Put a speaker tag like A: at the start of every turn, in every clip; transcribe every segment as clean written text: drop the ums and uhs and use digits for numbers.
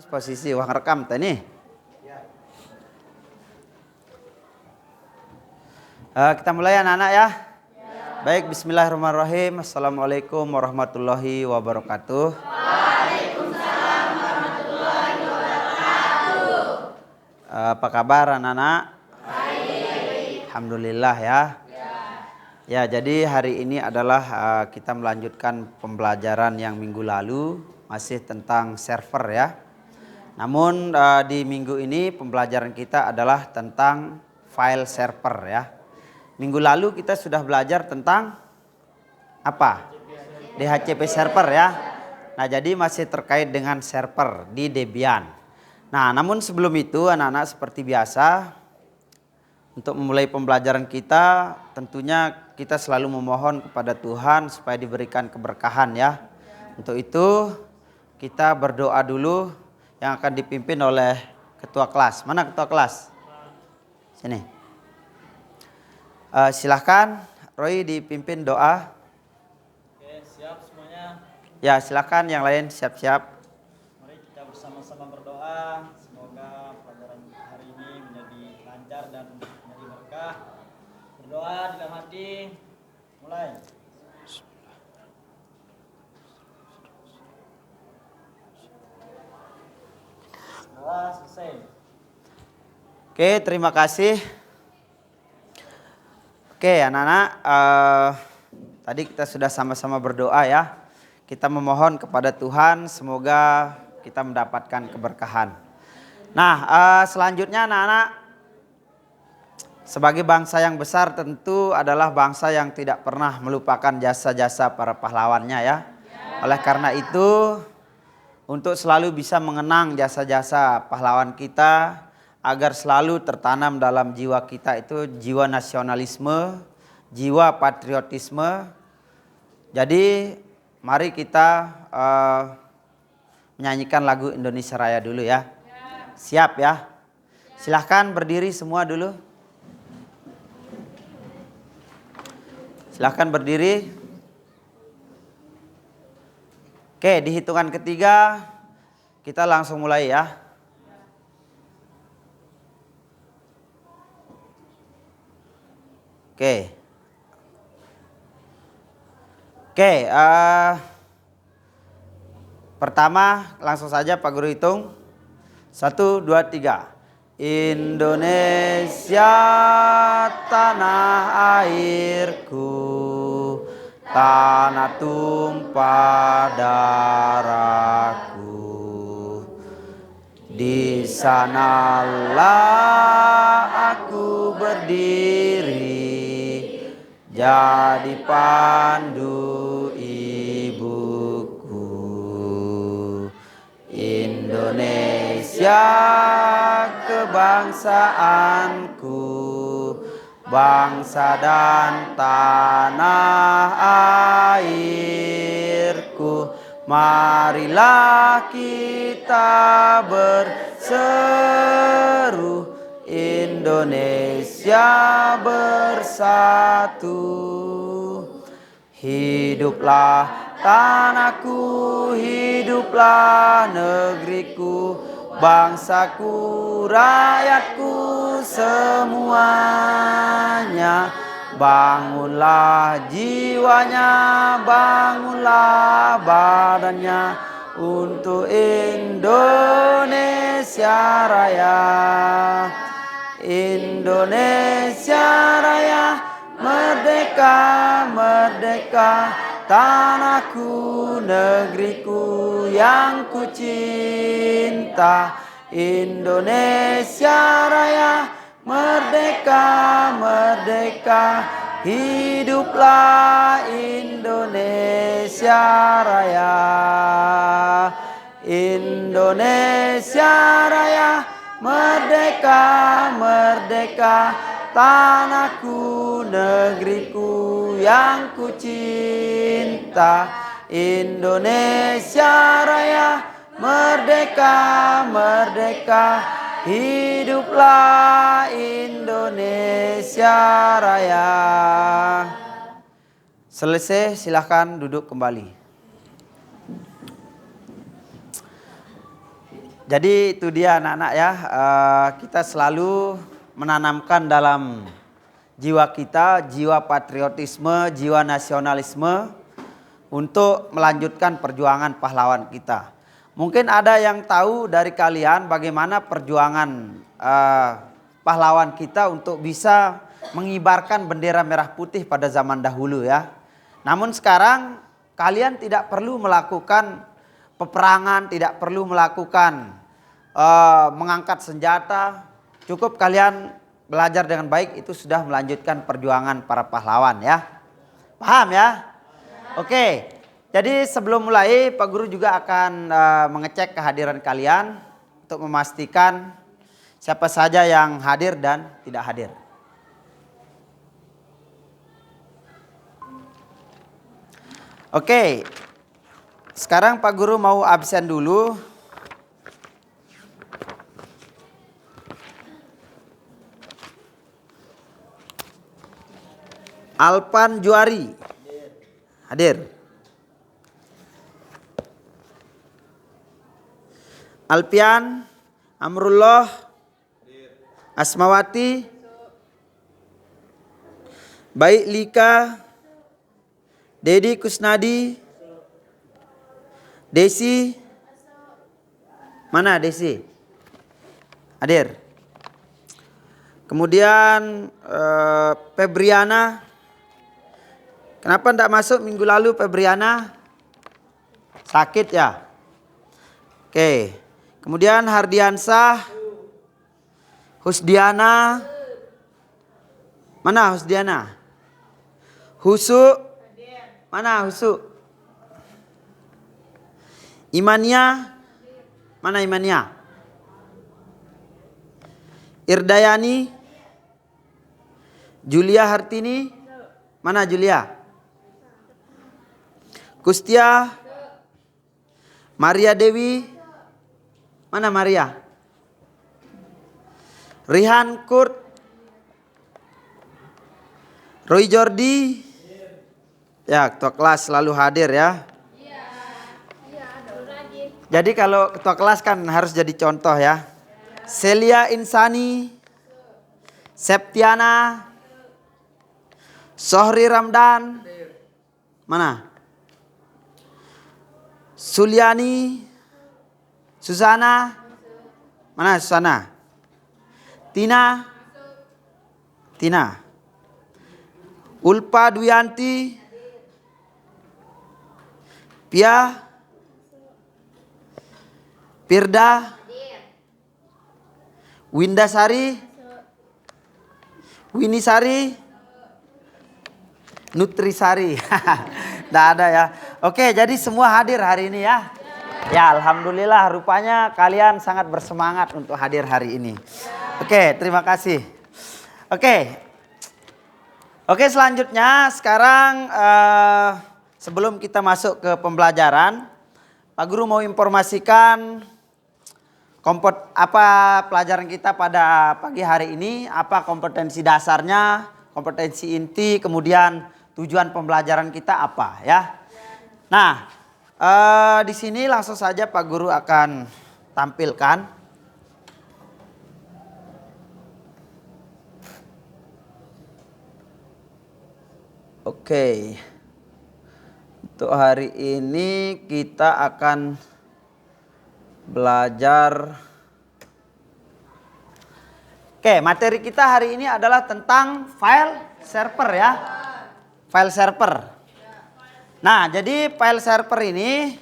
A: Posisi wah rekam tadi. Kita mulai anak-anak ya. Baik, bismillahirrahmanirrahim. Assalamualaikum warahmatullahi wabarakatuh.
B: Waalaikumsalam warahmatullahi wabarakatuh.
A: Apa kabar anak-anak?
B: Baik.
A: Alhamdulillah ya. Ya, jadi hari ini adalah kita melanjutkan pembelajaran yang minggu lalu, masih tentang server ya. Namun di minggu ini pembelajaran kita adalah tentang file server ya. Minggu lalu kita sudah belajar tentang apa? DHCP server ya. Nah, jadi masih terkait dengan server di Debian. Nah, namun sebelum itu anak-anak seperti biasa, untuk memulai pembelajaran kita, tentunya kita selalu memohon kepada Tuhan supaya diberikan keberkahan ya. Untuk itu kita berdoa dulu yang akan dipimpin oleh ketua kelas. Mana ketua kelas? Sini. Silahkan Roy dipimpin doa.
C: Oke, siap semuanya.
A: Ya, silahkan yang lain siap-siap.
C: Mari kita bersama-sama berdoa. Semoga pelajaran hari ini menjadi lancar dan menjadi berkah. Berdoa di dalam hati. Mulai. Doa selesai.
A: Oke, terima kasih. Oke, anak-anak, tadi kita sudah sama-sama berdoa ya. Kita memohon kepada Tuhan semoga kita mendapatkan keberkahan. Nah, selanjutnya anak-anak, sebagai bangsa yang besar tentu adalah bangsa yang tidak pernah melupakan jasa-jasa para pahlawannya ya. Oleh karena itu, untuk selalu bisa mengenang jasa-jasa pahlawan kita, agar selalu tertanam dalam jiwa kita itu jiwa nasionalisme, jiwa patriotisme. Jadi mari kita menyanyikan lagu Indonesia Raya dulu ya. Siap ya? Silahkan berdiri semua dulu. Silahkan berdiri. Oke, di hitungan ketiga kita langsung mulai ya. Oke, pertama langsung saja Pak Guru hitung. 1, 2, 3. Indonesia tanah airku, tanah tumpah darahku. Di sanalah aku berdiri, jadi pandu ibuku. Indonesia kebangsaanku, bangsa dan tanah airku. Marilah kita berseru, Indonesia bersatu. Hiduplah tanahku, hiduplah negeriku, bangsaku, rakyatku semuanya. Bangunlah jiwanya, bangunlah badannya untuk Indonesia Raya. Indonesia Raya, merdeka, merdeka, tanahku, negeriku yang ku cinta. Indonesia Raya, merdeka, merdeka, hiduplah Indonesia Raya. Indonesia Raya, merdeka, merdeka, tanahku, negeriku yang ku cinta. Indonesia Raya, merdeka, merdeka, hiduplah Indonesia Raya. Selesai, silahkan duduk kembali. Jadi itu dia anak-anak ya, kita selalu menanamkan dalam jiwa kita, jiwa patriotisme, jiwa nasionalisme untuk melanjutkan perjuangan pahlawan kita. Mungkin ada yang tahu dari kalian bagaimana perjuangan pahlawan kita untuk bisa mengibarkan bendera merah putih pada zaman dahulu ya. Namun sekarang kalian tidak perlu melakukan peperangan, tidak perlu melakukan mengangkat senjata. Cukup kalian belajar dengan baik, itu sudah melanjutkan perjuangan para pahlawan ya. Paham ya? Oke. Jadi sebelum mulai Pak Guru juga akan mengecek kehadiran kalian untuk memastikan siapa saja yang hadir dan tidak hadir. Oke. Sekarang Pak Guru mau absen dulu. Alpan Juari hadir. Alpian Amrullah Asmawati, Baik Lika, Dedi Kusnadi, Desi. Mana Desi? Hadir. Kemudian Febriana. Kenapa tidak masuk minggu lalu Febriana? Sakit ya? Oke. Kemudian Hardiansah, Husdiana. Mana Husdiana? Husu. Mana Husu? Imania. Mana Imania? Irdayani. Julia Hartini. Mana Julia? Kustia. Maria Dewi. Mana Maria? Rihan Kurt. Roy Jordi. Ya, ketua kelas selalu hadir ya. Jadi kalau ketua kelas kan harus jadi contoh ya. Celia Insani. Septiana. Sohri Ramdan. Mana? Suliani. Susana. Mana Susana? Tina. Tina. Ulpa Duyanti. Pia. Pirda. Windasari. Winisari. Nutrisari. Tidak ada ya. Oke, jadi semua hadir hari ini ya. Ya, alhamdulillah rupanya kalian sangat bersemangat untuk hadir hari ini. Oke, terima kasih. Oke, selanjutnya sekarang sebelum kita masuk ke pembelajaran, Pak Guru mau informasikan apa pelajaran kita pada pagi hari ini, apa kompetensi dasarnya, kompetensi inti, kemudian tujuan pembelajaran kita apa ya. Nah, di sini langsung saja Pak Guru akan tampilkan. Oke. Untuk hari ini kita akan belajar. Oke, materi kita hari ini adalah tentang file server ya. File server. Nah, jadi file server ini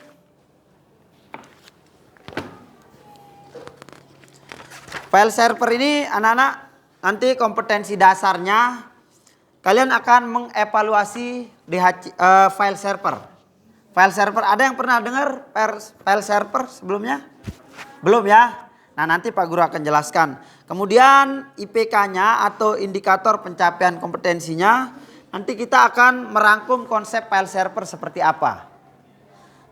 A: anak-anak nanti kompetensi dasarnya kalian akan mengevaluasi file server. File server, ada yang pernah dengar file server sebelumnya? Belum ya? Nah, nanti Pak Guru akan jelaskan. Kemudian IPK-nya atau indikator pencapaian kompetensinya, nanti kita akan merangkum konsep file server seperti apa.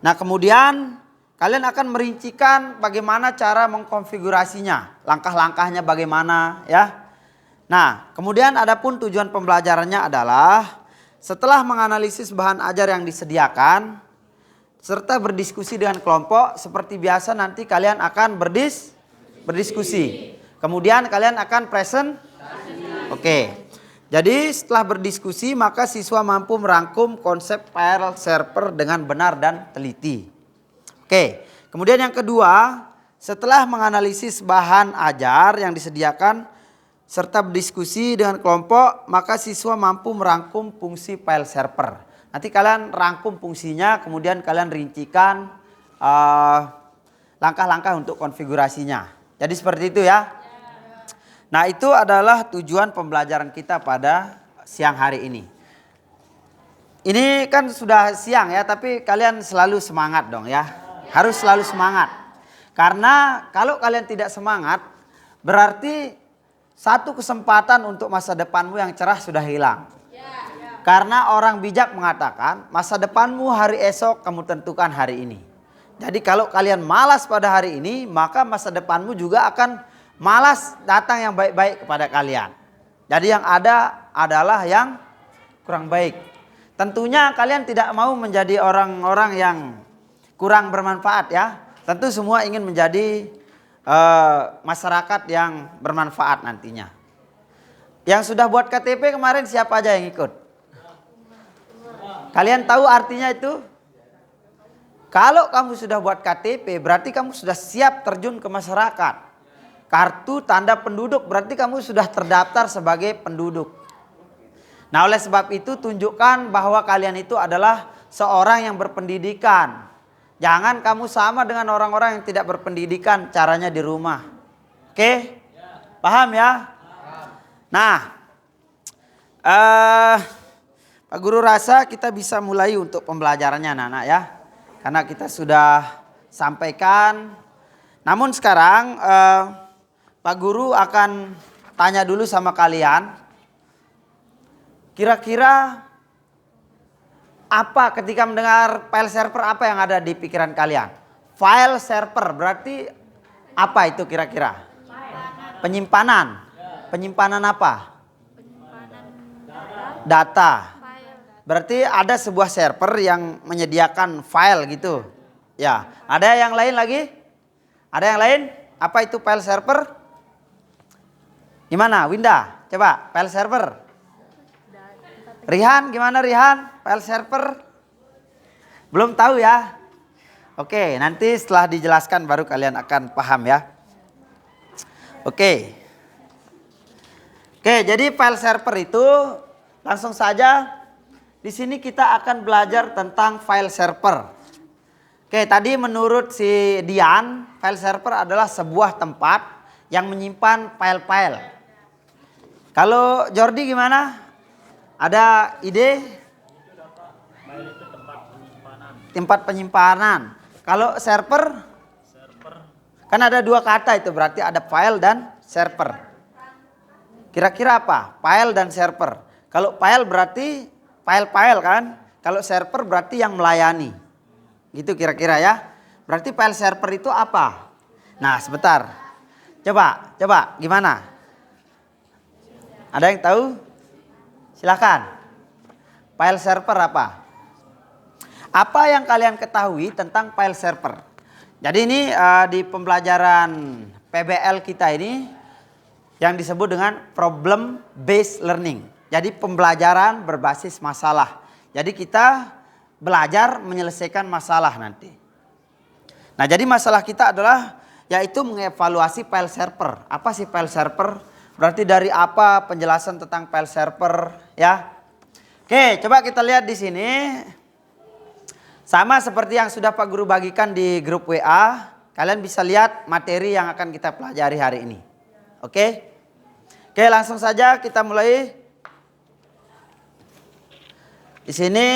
A: Nah, kemudian kalian akan merincikan bagaimana cara mengkonfigurasinya, langkah-langkahnya bagaimana ya. Nah, kemudian adapun tujuan pembelajarannya adalah setelah menganalisis bahan ajar yang disediakan, serta berdiskusi dengan kelompok. Seperti biasa nanti kalian akan berdiskusi. Kemudian kalian akan present. Oke. Jadi setelah berdiskusi maka siswa mampu merangkum konsep file server dengan benar dan teliti. Oke. Kemudian yang kedua, setelah menganalisis bahan ajar yang disediakan serta berdiskusi dengan kelompok, maka siswa mampu merangkum fungsi file server. Nanti kalian rangkum fungsinya, kemudian kalian rincikan langkah-langkah untuk konfigurasinya. Jadi seperti itu ya. Nah, itu adalah tujuan pembelajaran kita pada siang hari ini. Ini kan sudah siang ya, tapi kalian selalu semangat dong ya. Harus selalu semangat. Karena kalau kalian tidak semangat, berarti satu kesempatan untuk masa depanmu yang cerah sudah hilang. Karena orang bijak mengatakan masa depanmu hari esok kamu tentukan hari ini. Jadi kalau kalian malas pada hari ini, maka masa depanmu juga akan malas datang yang baik-baik kepada kalian. Jadi yang ada adalah yang kurang baik. Tentunya kalian tidak mau menjadi orang-orang yang kurang bermanfaat ya. Tentu semua ingin menjadi masyarakat yang bermanfaat nantinya. Yang sudah buat KTP kemarin siapa aja yang ikut? Kalian tahu artinya itu? Kalau kamu sudah buat KTP berarti kamu sudah siap terjun ke masyarakat. Kartu tanda penduduk berarti kamu sudah terdaftar sebagai penduduk. Nah, oleh sebab itu tunjukkan bahwa kalian itu adalah seorang yang berpendidikan. Jangan kamu sama dengan orang-orang yang tidak berpendidikan caranya di rumah. Oke? Paham ya? Nah, Pak Guru rasa kita bisa mulai untuk pembelajarannya anak-anak ya. Karena kita sudah sampaikan. Namun sekarang Pak Guru akan tanya dulu sama kalian. Kira-kira apa ketika mendengar file server apa yang ada di pikiran kalian? File server berarti apa itu kira-kira? Penyimpanan. Penyimpanan apa? Data. Berarti ada sebuah server yang menyediakan file gitu. Ya, ada yang lain lagi? Ada yang lain? Apa itu file server? Gimana Winda? Coba file server. Rihan, gimana Rihan? File server? Belum tahu ya? Oke, nanti setelah dijelaskan baru kalian akan paham ya. Oke, jadi file server itu langsung saja di sini kita akan belajar tentang file server. Oke, tadi menurut si Dian, file server adalah sebuah tempat yang menyimpan file-file. Kalau Jordi gimana? Ada ide?
C: File itu tempat penyimpanan.
A: Tempat penyimpanan. Kalau server? Kan ada dua kata itu, berarti ada file dan server. Kira-kira apa? File dan server. Kalau file berarti file-file kan? Kalau server berarti yang melayani. Gitu kira-kira ya. Berarti file server itu apa? Nah, sebentar. Coba gimana? Ada yang tahu? Silakan. File server apa? Apa yang kalian ketahui tentang file server? Jadi ini di pembelajaran PBL kita ini yang disebut dengan problem based learning. Jadi pembelajaran berbasis masalah. Jadi kita belajar menyelesaikan masalah nanti. Nah, jadi masalah kita adalah yaitu mengevaluasi file server. Apa sih file server? Berarti dari apa penjelasan tentang file server ya? Oke, coba kita lihat di sini. Sama seperti yang sudah Pak Guru bagikan di grup WA, kalian bisa lihat materi yang akan kita pelajari hari ini. Oke? Oke, langsung saja kita mulai. Di sini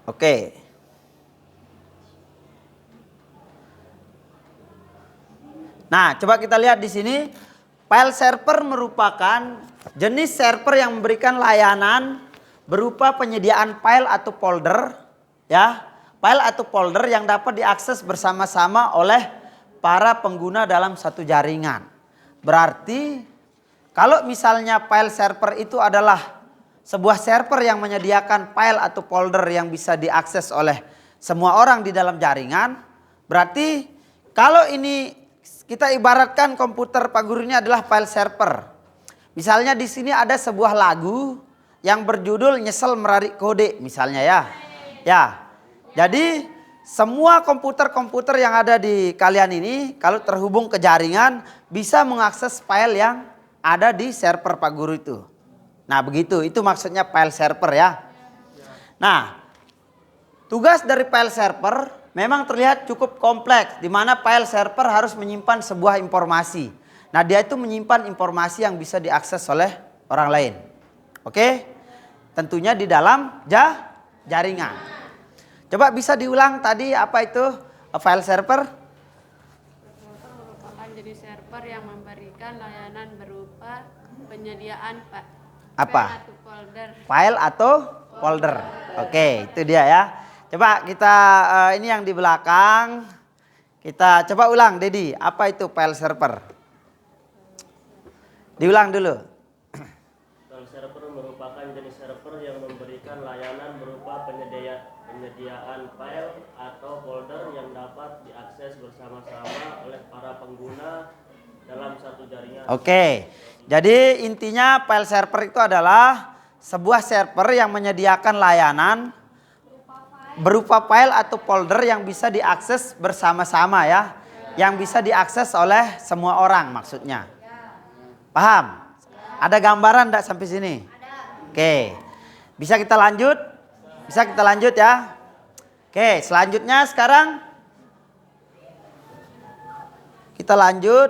A: oke. Nah, coba kita lihat di sini. File server merupakan jenis server yang memberikan layanan berupa penyediaan file atau folder, ya. File atau folder yang dapat diakses bersama-sama oleh para pengguna dalam satu jaringan. Berarti kalau misalnya file server itu adalah sebuah server yang menyediakan file atau folder yang bisa diakses oleh semua orang di dalam jaringan, berarti kalau ini kita ibaratkan komputer Pak Guru ini adalah file server. Misalnya di sini ada sebuah lagu yang berjudul Nyesel Merarik Kode misalnya ya. Ya. Jadi semua komputer-komputer yang ada di kalian ini kalau terhubung ke jaringan bisa mengakses file yang ada di server Pak Guru itu. Nah begitu, itu maksudnya file server ya. Nah tugas dari file server memang terlihat cukup kompleks, di mana file server harus menyimpan sebuah informasi. Nah dia itu menyimpan informasi yang bisa diakses oleh orang lain. Oke, tentunya di dalam jaringan. Coba bisa diulang tadi apa itu file server?
B: Merupakan jenis server yang memberikan layanan berupa penyediaan
A: Apa?
B: file atau folder.
A: File atau folder. Oke, itu dia ya. Coba kita ini yang di belakang. Kita coba ulang, Dedi. Apa itu file server? Diulang dulu.
D: File server merupakan jenis server yang memberikan layanan berupa penyediaan file atau folder yang dapat diakses bersama-sama oleh para pengguna dalam satu jaringan.
A: Oke, jadi intinya file server itu adalah sebuah server yang menyediakan layanan berupa file atau folder yang bisa diakses bersama-sama ya. Yang bisa diakses oleh semua orang maksudnya. Paham? Ada gambaran enggak sampai sini? Oke, bisa kita lanjut? Bisa kita lanjut ya? Oke, selanjutnya sekarang kita lanjut.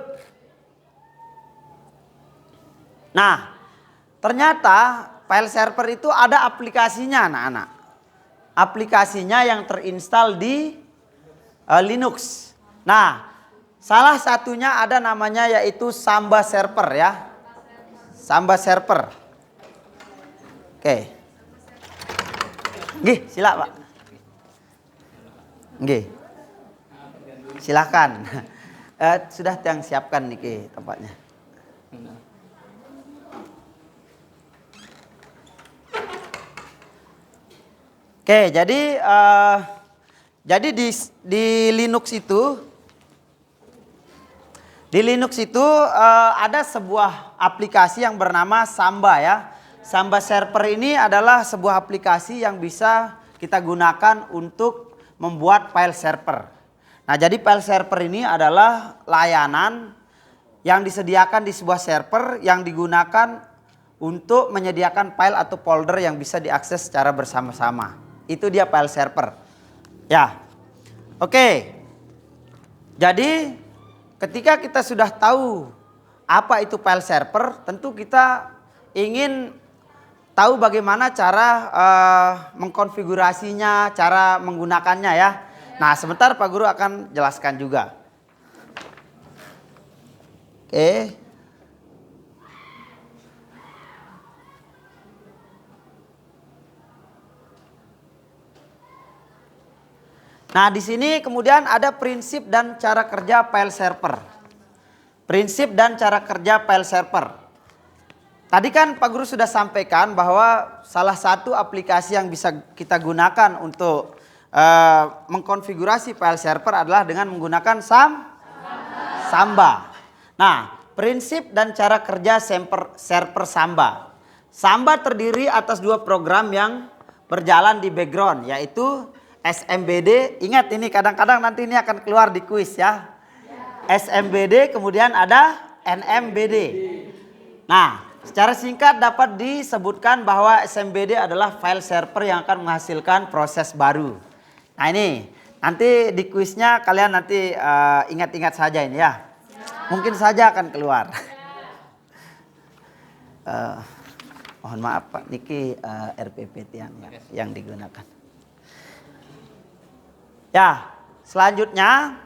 A: Nah, ternyata file server itu ada aplikasinya anak-anak. Aplikasinya yang terinstal di Linux. Nah, salah satunya ada namanya yaitu Samba Server ya. Samba Server. Oke. Nggih, sila Pak. Nggih. Silakan. Sudah yang siapkan nih tempatnya. Oke, jadi di Linux itu ada sebuah aplikasi yang bernama Samba ya. Samba Server ini adalah sebuah aplikasi yang bisa kita gunakan untuk membuat file server. Nah, jadi file server ini adalah layanan yang disediakan di sebuah server yang digunakan untuk menyediakan file atau folder yang bisa diakses secara bersama-sama. Itu dia file server. Ya. Oke. Jadi ketika kita sudah tahu apa itu file server, tentu kita ingin tahu bagaimana cara mengkonfigurasinya, cara menggunakannya ya. Nah, sebentar Pak Guru akan jelaskan juga. Oke. Nah, di sini kemudian ada prinsip dan cara kerja file server. Prinsip dan cara kerja file server. Tadi kan Pak Guru sudah sampaikan bahwa salah satu aplikasi yang bisa kita gunakan untuk mengkonfigurasi file server adalah dengan menggunakan Samba. Nah, prinsip dan cara kerja server Samba. Samba terdiri atas dua program yang berjalan di background, yaitu SMBD. Ingat ini kadang-kadang nanti ini akan keluar di kuis ya. SMBD kemudian ada NMBD. Nah, secara singkat dapat disebutkan bahwa SMBD adalah file server yang akan menghasilkan proses baru. Nah ini nanti di kuisnya kalian nanti ingat-ingat saja ini ya. Mungkin saja akan keluar. Mohon maaf Pak, niki RPPT yang digunakan. Ya, selanjutnya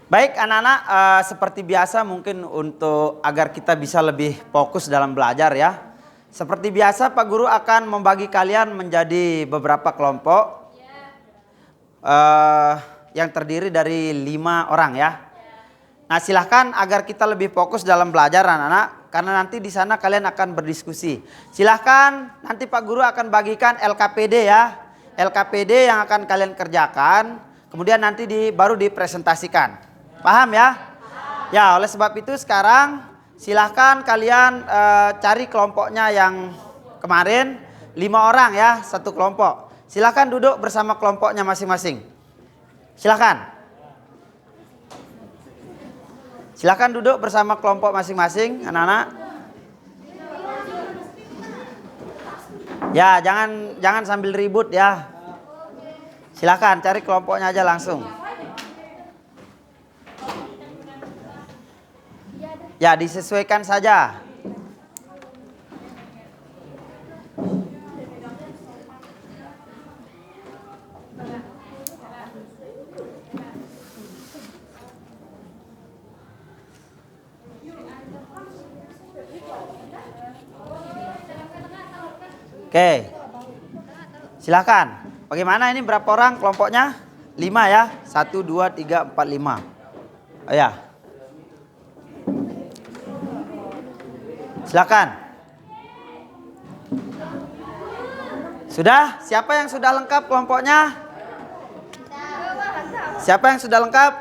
A: baik anak-anak, seperti biasa mungkin untuk agar kita bisa lebih fokus dalam belajar ya. Seperti biasa Pak Guru akan membagi kalian menjadi beberapa kelompok yang terdiri dari 5 orang ya. Nah silahkan agar kita lebih fokus dalam belajar anak-anak, karena nanti di sana kalian akan berdiskusi. Silahkan nanti Pak Guru akan bagikan LKPD ya, LKPD yang akan kalian kerjakan, kemudian nanti baru dipresentasikan. Paham ya? Ya, oleh sebab itu sekarang silahkan kalian cari kelompoknya yang kemarin 5 orang ya, satu kelompok. Silahkan duduk bersama kelompoknya masing-masing. Silahkan. Silahkan duduk bersama kelompok masing-masing, anak-anak. Ya, jangan sambil ribut ya. Silahkan cari kelompoknya aja langsung. Ya, disesuaikan saja. Oke, silakan. Bagaimana ini berapa orang kelompoknya? 5 ya. 1, 2, 3, 4, 5. Oh ya. Silakan. Sudah? Siapa yang sudah lengkap kelompoknya? Siapa yang sudah lengkap?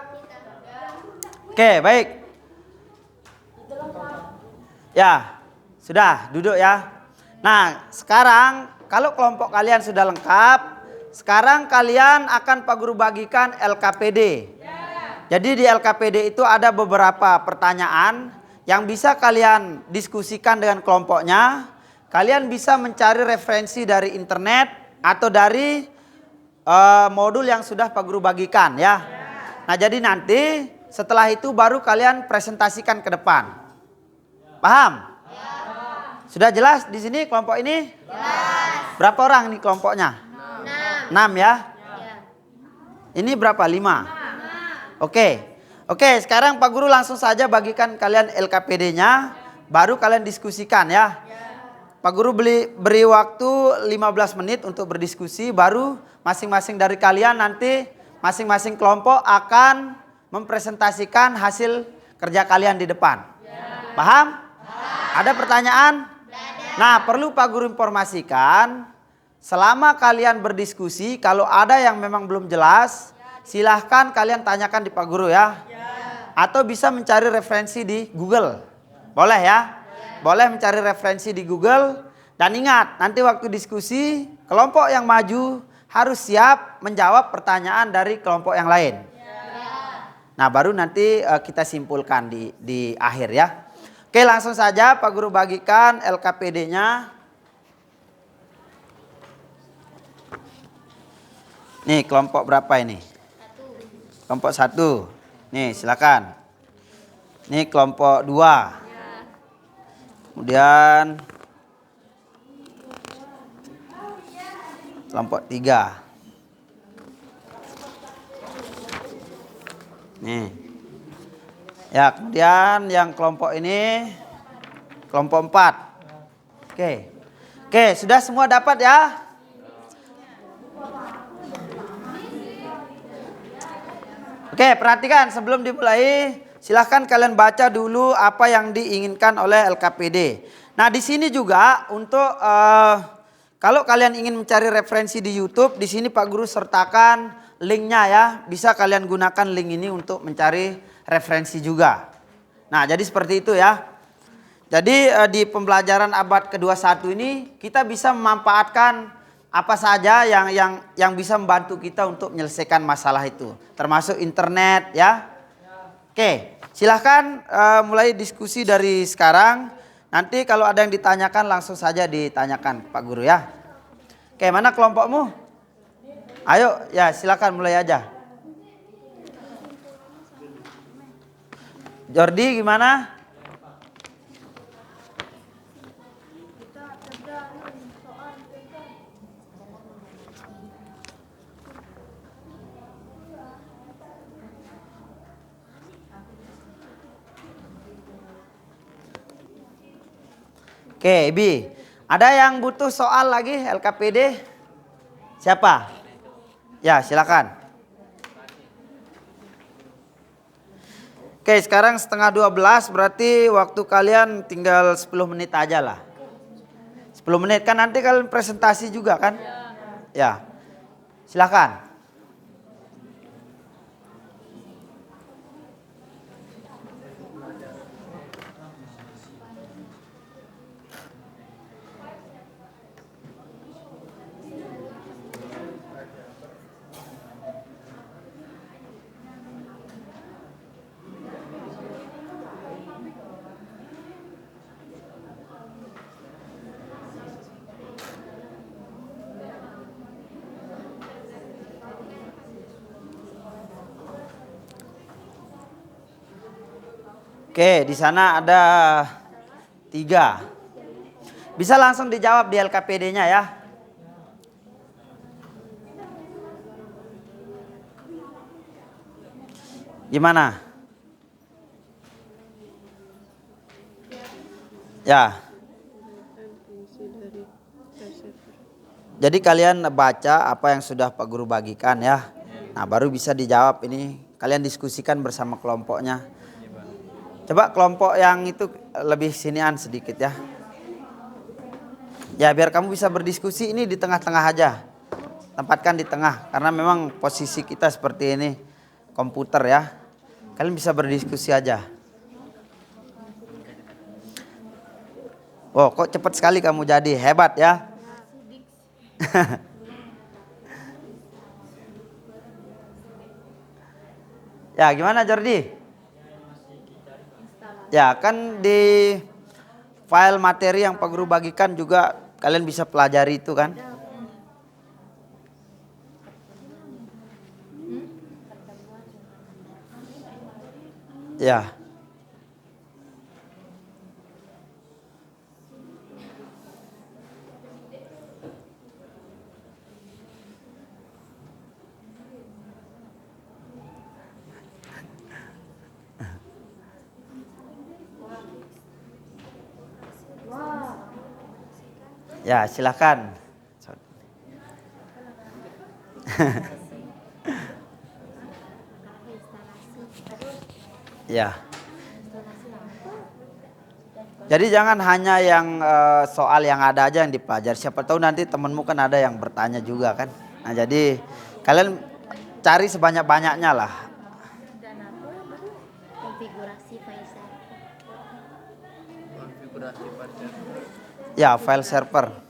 A: Oke, baik. Ya, sudah duduk ya. Nah, sekarang kalau kelompok kalian sudah lengkap, sekarang kalian akan Pak Guru bagikan LKPD. Jadi di LKPD itu ada beberapa pertanyaan yang bisa kalian diskusikan dengan kelompoknya. Kalian bisa mencari referensi dari internet atau dari modul yang sudah Pak Guru bagikan ya. Nah, jadi nanti setelah itu baru kalian presentasikan ke depan. Paham? Sudah jelas di sini kelompok ini? Jelas. Berapa orang nih kelompoknya? 6 ya? Ini berapa? 5? Oke, sekarang Pak Guru langsung saja bagikan kalian LKPD-nya, baru kalian diskusikan ya. Pak Guru beri waktu 15 menit untuk berdiskusi, baru masing-masing dari kalian nanti masing-masing kelompok akan mempresentasikan hasil kerja kalian di depan. Paham? Ada pertanyaan? Nah, perlu Pak Guru informasikan, selama kalian berdiskusi, kalau ada yang memang belum jelas, silahkan kalian tanyakan di Pak Guru ya. Atau bisa mencari referensi di Google. Boleh ya? Boleh mencari referensi di Google. Dan ingat, nanti waktu diskusi, kelompok yang maju harus siap menjawab pertanyaan dari kelompok yang lain. Nah, baru nanti kita simpulkan di akhir ya. Oke, langsung saja Pak Guru bagikan LKPD-nya. Nih, kelompok berapa ini? Kelompok 1. Nih, silakan. Nih kelompok 2. Kemudian kelompok 3. Nih. Ya, kemudian yang kelompok ini kelompok 4. Oke, sudah semua dapat ya? Oke, perhatikan sebelum dimulai, silahkan kalian baca dulu apa yang diinginkan oleh LKPD. Nah, di sini juga untuk kalau kalian ingin mencari referensi di YouTube, di sini Pak Guru sertakan linknya ya. Bisa kalian gunakan link ini untuk mencari referensi juga. Nah, jadi seperti itu ya. Jadi di pembelajaran abad ke-21 ini kita bisa memanfaatkan apa saja yang bisa membantu kita untuk menyelesaikan masalah itu, termasuk internet ya. Oke, silahkan mulai diskusi dari sekarang. Nanti kalau ada yang ditanyakan langsung saja ditanyakan Pak Guru ya. Oke, mana kelompokmu? Ayo ya, silahkan mulai aja. Jordi gimana? Oke, Ibi. Ada yang butuh soal lagi LKPD? Siapa? Ya, silakan. Oke, sekarang setengah 12, berarti waktu kalian tinggal 10 menit aja lah. 10 menit kan nanti kalian presentasi juga kan? Ya. Silakan. Oke, di sana ada 3. Bisa langsung dijawab di LKPD-nya ya. Gimana? Ya. Jadi kalian baca apa yang sudah Pak Guru bagikan ya. Nah, baru bisa dijawab ini. Kalian diskusikan bersama kelompoknya. Coba kelompok yang itu lebih sinian sedikit ya. Ya, biar kamu bisa berdiskusi ini di tengah-tengah aja. Tempatkan di tengah karena memang posisi kita seperti ini. Komputer ya. Kalian bisa berdiskusi aja. Oh, kok cepat sekali kamu jadi. Hebat ya. Ya, gimana Jordi? Ya, kan di file materi yang Pak Guru bagikan juga kalian bisa pelajari itu kan? Ya. Ya, silakan. Ya. Jadi jangan hanya yang soal yang ada aja yang dipelajari. Siapa tahu nanti temenmu kan ada yang bertanya juga kan. Nah, jadi kalian cari sebanyak-banyaknya lah.
E: Dan apa konfigurasi file server.
A: Ya, file server.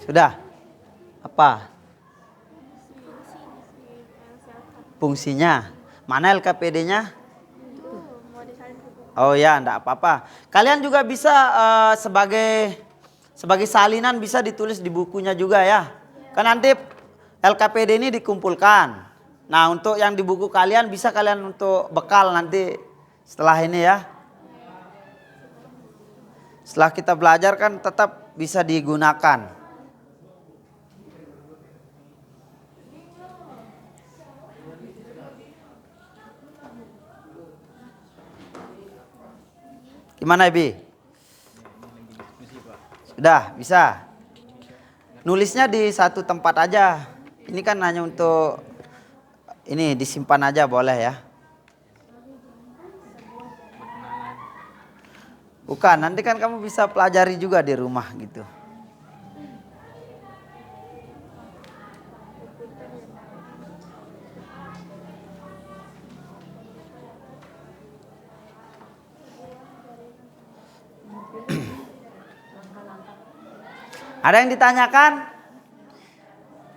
A: Sudah? Apa? Fungsinya. Mana LKPD-nya? Oh ya, enggak apa-apa. Kalian juga bisa sebagai salinan bisa ditulis di bukunya juga ya. Kan nanti LKPD ini dikumpulkan. Nah, untuk yang di buku kalian bisa kalian untuk bekal nanti setelah ini ya. Setelah kita belajar kan tetap bisa digunakan. Gimana Ibi? Sudah bisa. Nulisnya di satu tempat aja. Ini kan hanya untuk ini disimpan aja boleh ya. Bukan, nanti kan kamu bisa pelajari juga di rumah gitu. Ada yang ditanyakan?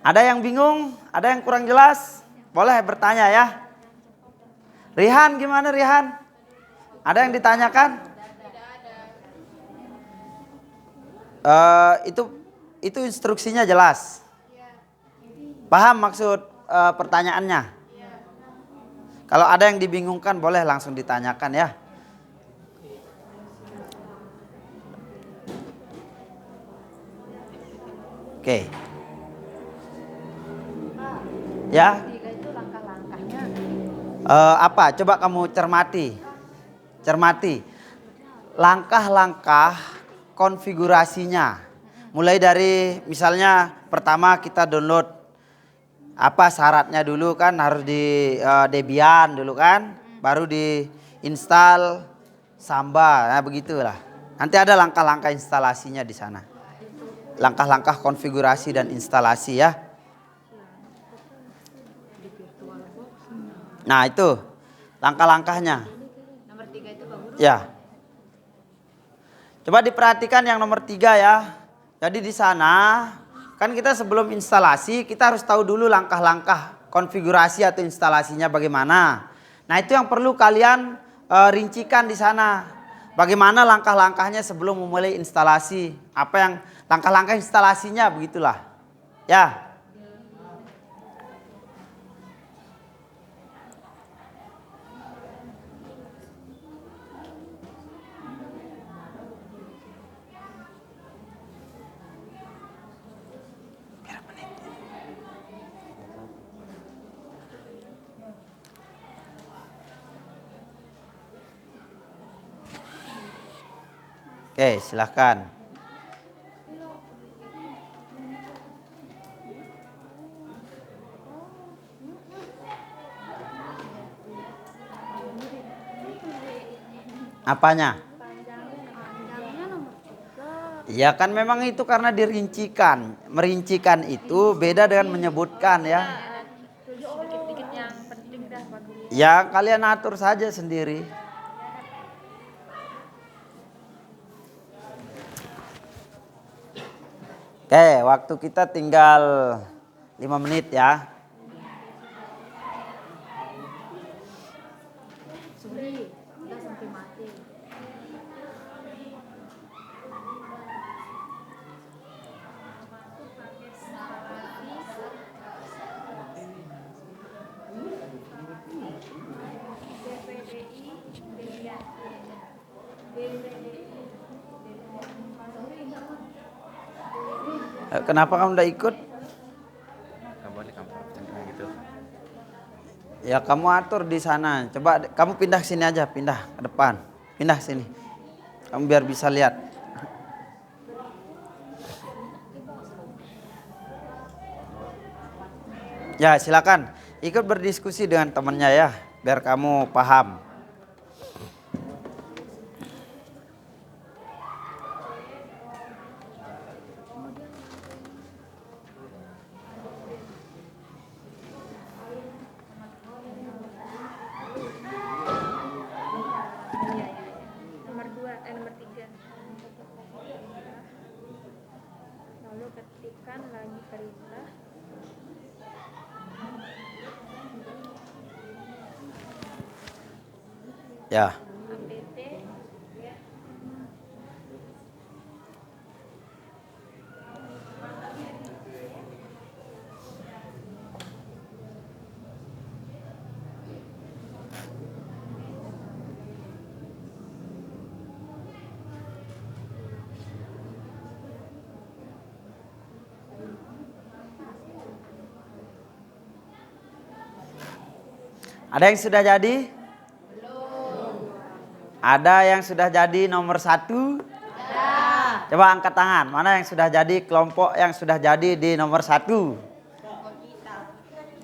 A: Ada yang bingung? Ada yang kurang jelas? Boleh bertanya ya. Rihan gimana Rihan? Ada yang ditanyakan? Itu instruksinya jelas. Paham maksud pertanyaannya? Kalau ada yang dibingungkan boleh langsung ditanyakan ya. Oke. Ya.
E: Tiga itu langkah-langkahnya.
A: Apa? Coba kamu cermati. Cermati. Langkah-langkah konfigurasinya. Mulai dari misalnya pertama kita download apa syaratnya dulu kan harus di Debian dulu kan, baru di install Samba. Nah, begitulah. Nanti ada langkah-langkah instalasinya di sana. Langkah-langkah konfigurasi dan instalasi ya. Nah, itu langkah-langkahnya.
E: Nomor 3 itu bagus.
A: Ya. Coba diperhatikan yang nomor 3 ya. Jadi di sana kan kita sebelum instalasi kita harus tahu dulu langkah-langkah konfigurasi atau instalasinya bagaimana. Nah, itu yang perlu kalian rincikan di sana. Bagaimana langkah-langkahnya sebelum memulai instalasi. Apa yang langkah-langkah instalasinya begitulah. Ya. Oke, silahkan. Apanya?
E: Panjangnya nomor 3.
A: Ya kan memang itu karena dirincikan. Merincikan itu beda dengan menyebutkan ya.
E: Dikit-dikit yang penting dah Pak Guru.
A: Ya kalian atur saja sendiri. Oke, waktu kita tinggal 5 menit ya.
E: Sorry, udah sampai mati.
A: Kenapa kamu udah ikut?
F: Gitu.
A: Ya kamu atur di sana. Coba kamu pindah sini aja, pindah ke depan. Pindah sini. Kamu biar bisa lihat. Ya silakan ikut berdiskusi dengan temannya ya, biar kamu paham.
E: Nomor 2, nomor 3. Lalu ketikkan lagi perintah.
A: Ya.
E: APT.
A: Ada yang sudah jadi? Ada yang sudah jadi nomor 1? Coba angkat tangan. Mana yang sudah jadi kelompok yang sudah jadi di nomor 1?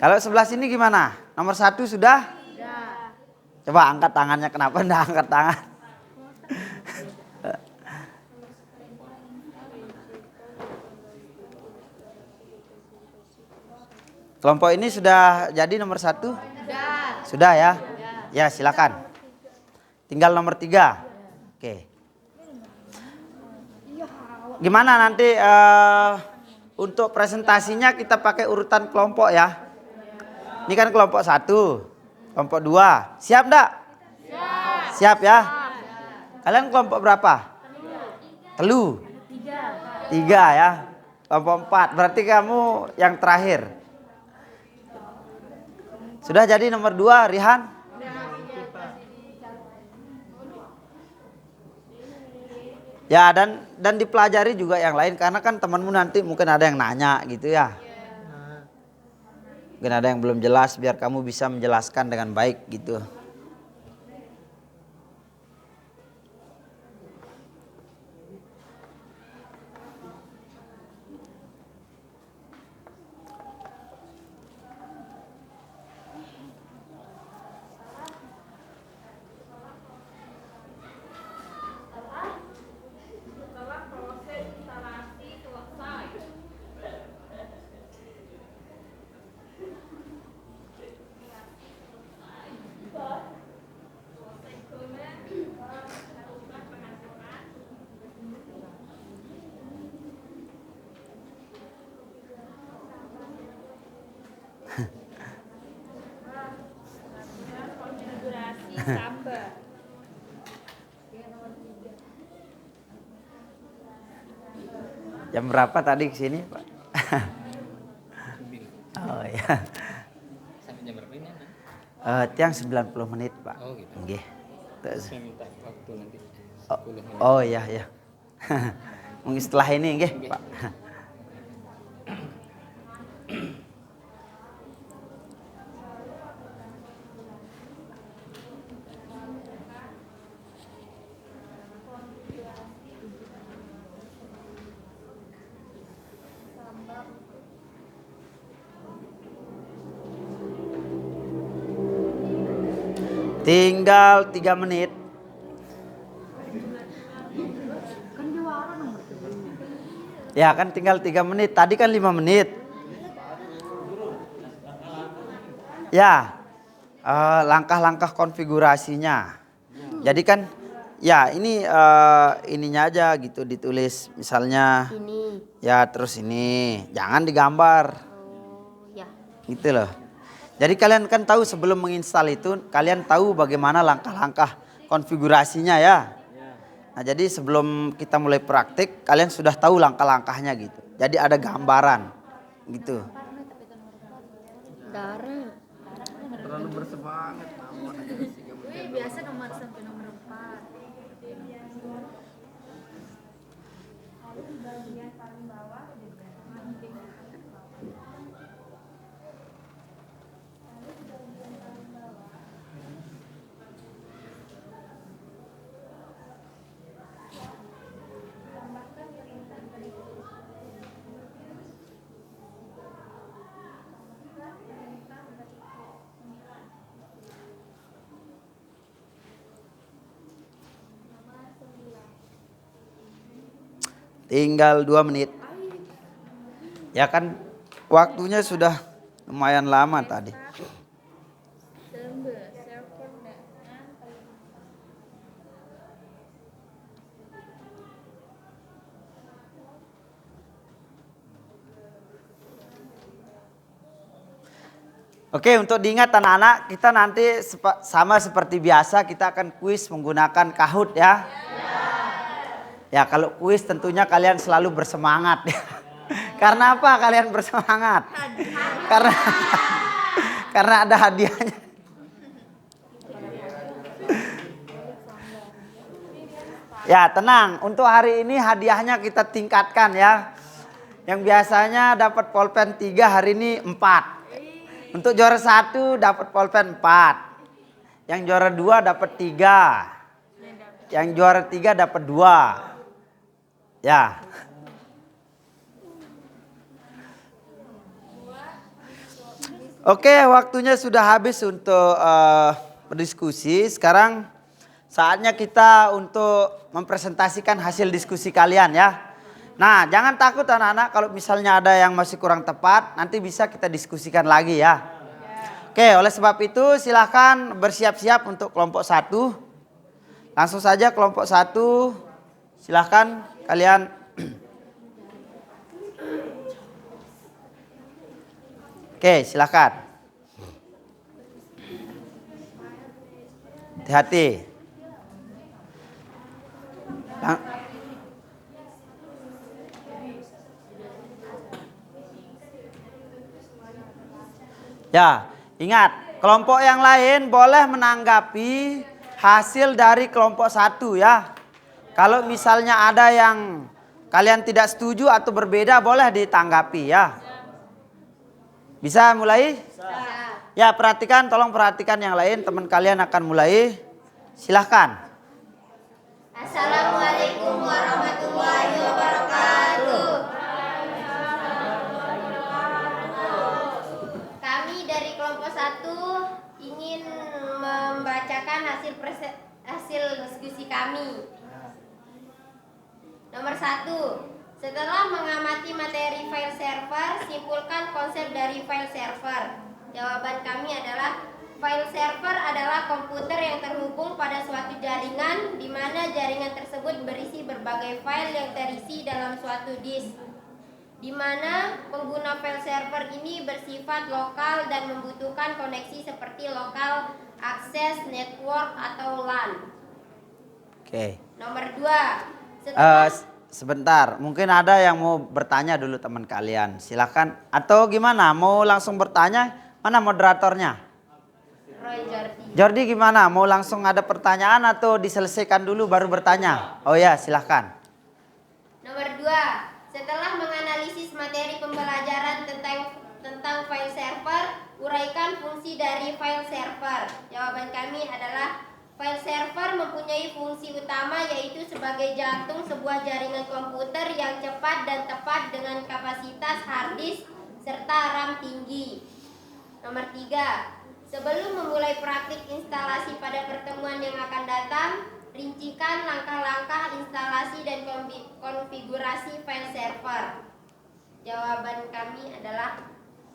A: Kalau sebelah sini gimana? Nomor 1 sudah? Coba angkat tangannya. Kenapa enggak angkat tangan? Kelompok ini sudah jadi nomor 1? Sudah ya? Ya silakan. Tinggal nomor 3. Oke. Gimana nanti untuk presentasinya kita pakai urutan kelompok ya? Ini kan kelompok 1, kelompok 2. Siap enggak? Siap ya? Kalian kelompok berapa? Telu. 3 ya. Kelompok 4. Berarti kamu yang terakhir. Sudah jadi nomor 2, Rihan? Ya, dan dipelajari juga yang lain karena kan temanmu nanti mungkin ada yang nanya gitu ya. Mungkin ada yang belum jelas biar kamu bisa menjelaskan dengan baik gitu.
E: Konfigurasi tambah.
A: Jam berapa tadi kesini Pak? Oh ya.
F: Sampai jam berapa ini?
A: Tiang 90 menit Pak.
F: Oh gitu.
A: Nggih.
F: Saya minta waktu nanti 10 menit.
A: Oh iya ya. Mungkin setelah ini nggih Pak. Tinggal 3 menit. Ya kan tinggal 3 menit. Tadi kan 5 menit. Ya, langkah-langkah konfigurasinya. Jadi kan, ya ini ininya aja gitu ditulis. Misalnya,
G: Ini.
A: ya terus ini. Jangan digambar.
G: Oh, ya.
A: Gitu loh. Jadi kalian kan tahu sebelum menginstal itu, kalian tahu bagaimana langkah-langkah konfigurasinya ya. Nah jadi sebelum kita mulai praktik, kalian sudah tahu langkah-langkahnya gitu. Jadi ada gambaran gitu.
G: Darah.
F: Terlalu bersemangat.
E: Wih, biasa nomor sampai nomor 4.
A: Tinggal 2 menit. Ya kan waktunya sudah lumayan lama tadi. Oke, untuk diingat anak-anak, kita nanti sama seperti biasa kita akan kuis menggunakan Kahoot ya. Ya, kalau kuis tentunya kalian selalu bersemangat. Karena apa kalian bersemangat? Karena ada hadiahnya. Ya, tenang. Untuk hari ini hadiahnya kita tingkatkan ya. Yang biasanya dapat pulpen 3, hari ini 4. Untuk juara 1 dapat pulpen 4. Yang juara 2 dapat 3. Yang juara 3 dapat 2. Ya. Oke, waktunya sudah habis untuk berdiskusi. Sekarang saatnya kita untuk mempresentasikan hasil diskusi kalian ya. Nah, jangan takut anak-anak kalau misalnya ada yang masih kurang tepat, nanti bisa kita diskusikan lagi ya. Oke, oleh sebab itu silahkan bersiap-siap untuk kelompok 1. Langsung saja kelompok 1, silahkan kalian. Oke, silahkan. Hati-hati. Ya, ingat, kelompok yang lain boleh menanggapi hasil dari kelompok 1 ya. Kalau misalnya ada yang kalian tidak setuju atau berbeda, boleh ditanggapi ya. Bisa mulai? Ya, perhatikan, tolong perhatikan yang lain, teman kalian akan mulai. Silahkan.
G: Assalamualaikum warahmatullahi wabarakatuh. Kami dari kelompok 1 ingin membacakan hasil diskusi kami. Nomor 1. Setelah mengamati materi file server, simpulkan konsep dari file server. Jawaban kami adalah file server adalah komputer yang terhubung pada suatu jaringan di mana jaringan tersebut berisi berbagai file yang terisi dalam suatu disk. Di mana pengguna file server ini bersifat lokal dan membutuhkan koneksi seperti lokal akses network atau LAN.
A: Oke.
G: Nomor 2.
A: Sebentar, mungkin ada yang mau bertanya dulu teman kalian. Silakan. Atau gimana? Mau langsung bertanya? Mana moderatornya?
G: Roy Jordi.
A: Jordi gimana? Mau langsung ada pertanyaan atau diselesaikan dulu baru bertanya? Oh ya, silahkan.
G: Nomor 2. Setelah menganalisis materi pembelajaran tentang file server, uraikan fungsi dari file server. Jawaban kami adalah file server mempunyai fungsi utama yaitu sebagai jantung sebuah jaringan komputer yang cepat dan tepat dengan kapasitas hard disk serta RAM tinggi. Nomor 3. Sebelum memulai praktik instalasi pada pertemuan yang akan datang, rincikan langkah-langkah instalasi dan konfigurasi file server. Jawaban kami adalah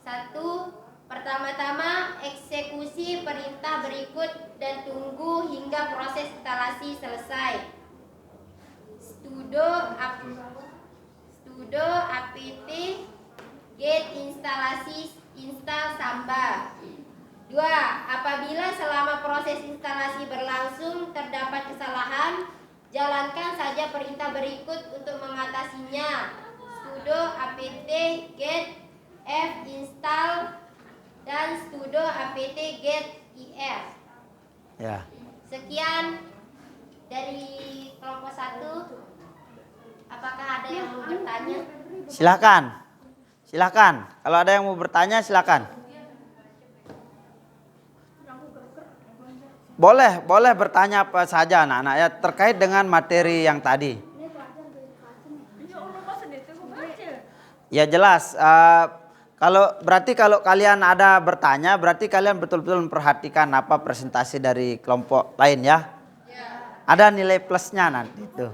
G: 1. Pertama-tama, eksekusi perintah berikut dan tunggu hingga proses instalasi selesai. Sudo apt get instalasi install Samba. 2. Apabila selama proses instalasi berlangsung terdapat kesalahan, jalankan saja perintah berikut untuk mengatasinya. Sudo apt get f-install dan sudo apt get if.
A: Ya.
G: Sekian dari kelompok 1. Apakah ada yang mau bertanya?
A: Silakan. Silakan. Kalau ada yang mau bertanya silakan. Boleh bertanya apa saja anak-anak ya terkait dengan materi yang tadi. Ya jelas. Kalau kalian ada bertanya, berarti kalian betul-betul memperhatikan apa presentasi dari kelompok lain ya. Ada nilai plusnya nanti itu.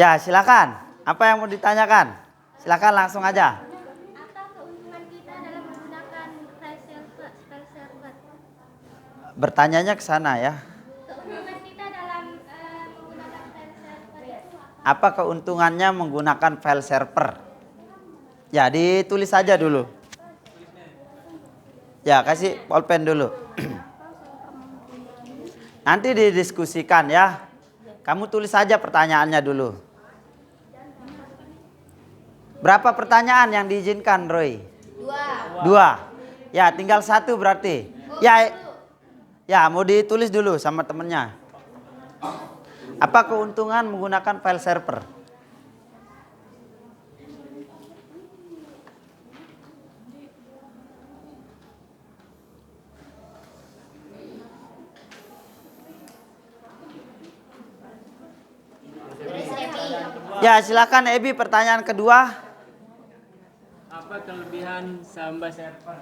A: Ya silakan. Apa yang mau ditanyakan? Silakan langsung aja.
G: Apa keuntungan kita dalam menggunakan file server?
A: Bertanyanya ke sana ya.
G: Keuntungan kita dalam menggunakan file server itu
A: Apa keuntungannya menggunakan file server? Ya ditulis saja dulu. Ya kasih pulpen dulu. Nanti didiskusikan ya. Kamu tulis saja pertanyaannya dulu. Berapa pertanyaan yang diizinkan Roy? 2. Ya tinggal 1 berarti. Ya mau ditulis dulu sama temennya. Apa keuntungan menggunakan file server? Ya silakan Ebi pertanyaan kedua.
F: Apa kelebihan Samba server?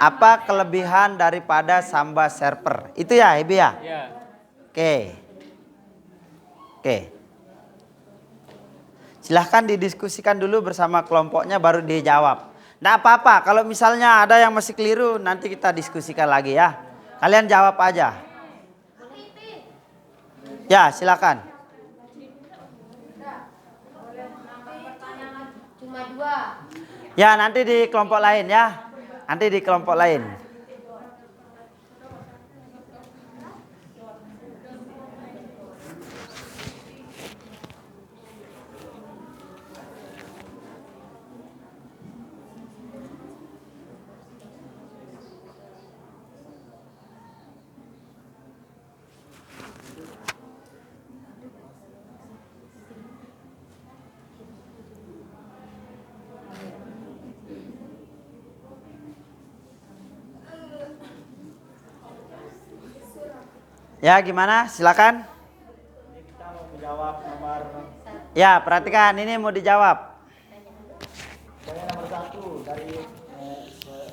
A: Apa kelebihan daripada Samba server? Itu ya Ebi ya?
F: Ya.
A: Oke. Silahkan didiskusikan dulu bersama kelompoknya baru dijawab. Nggak apa-apa kalau misalnya ada yang masih keliru nanti kita diskusikan lagi ya. Kalian jawab aja. Ya silakan.
G: cuma 2.
A: Ya nanti di kelompok lain ya. Nanti di kelompok lain. Ya, gimana? Silakan.
C: Ini kita mau menjawab nomor
A: Ya, perhatikan ini mau dijawab.
C: pokoknya nomor 1 dari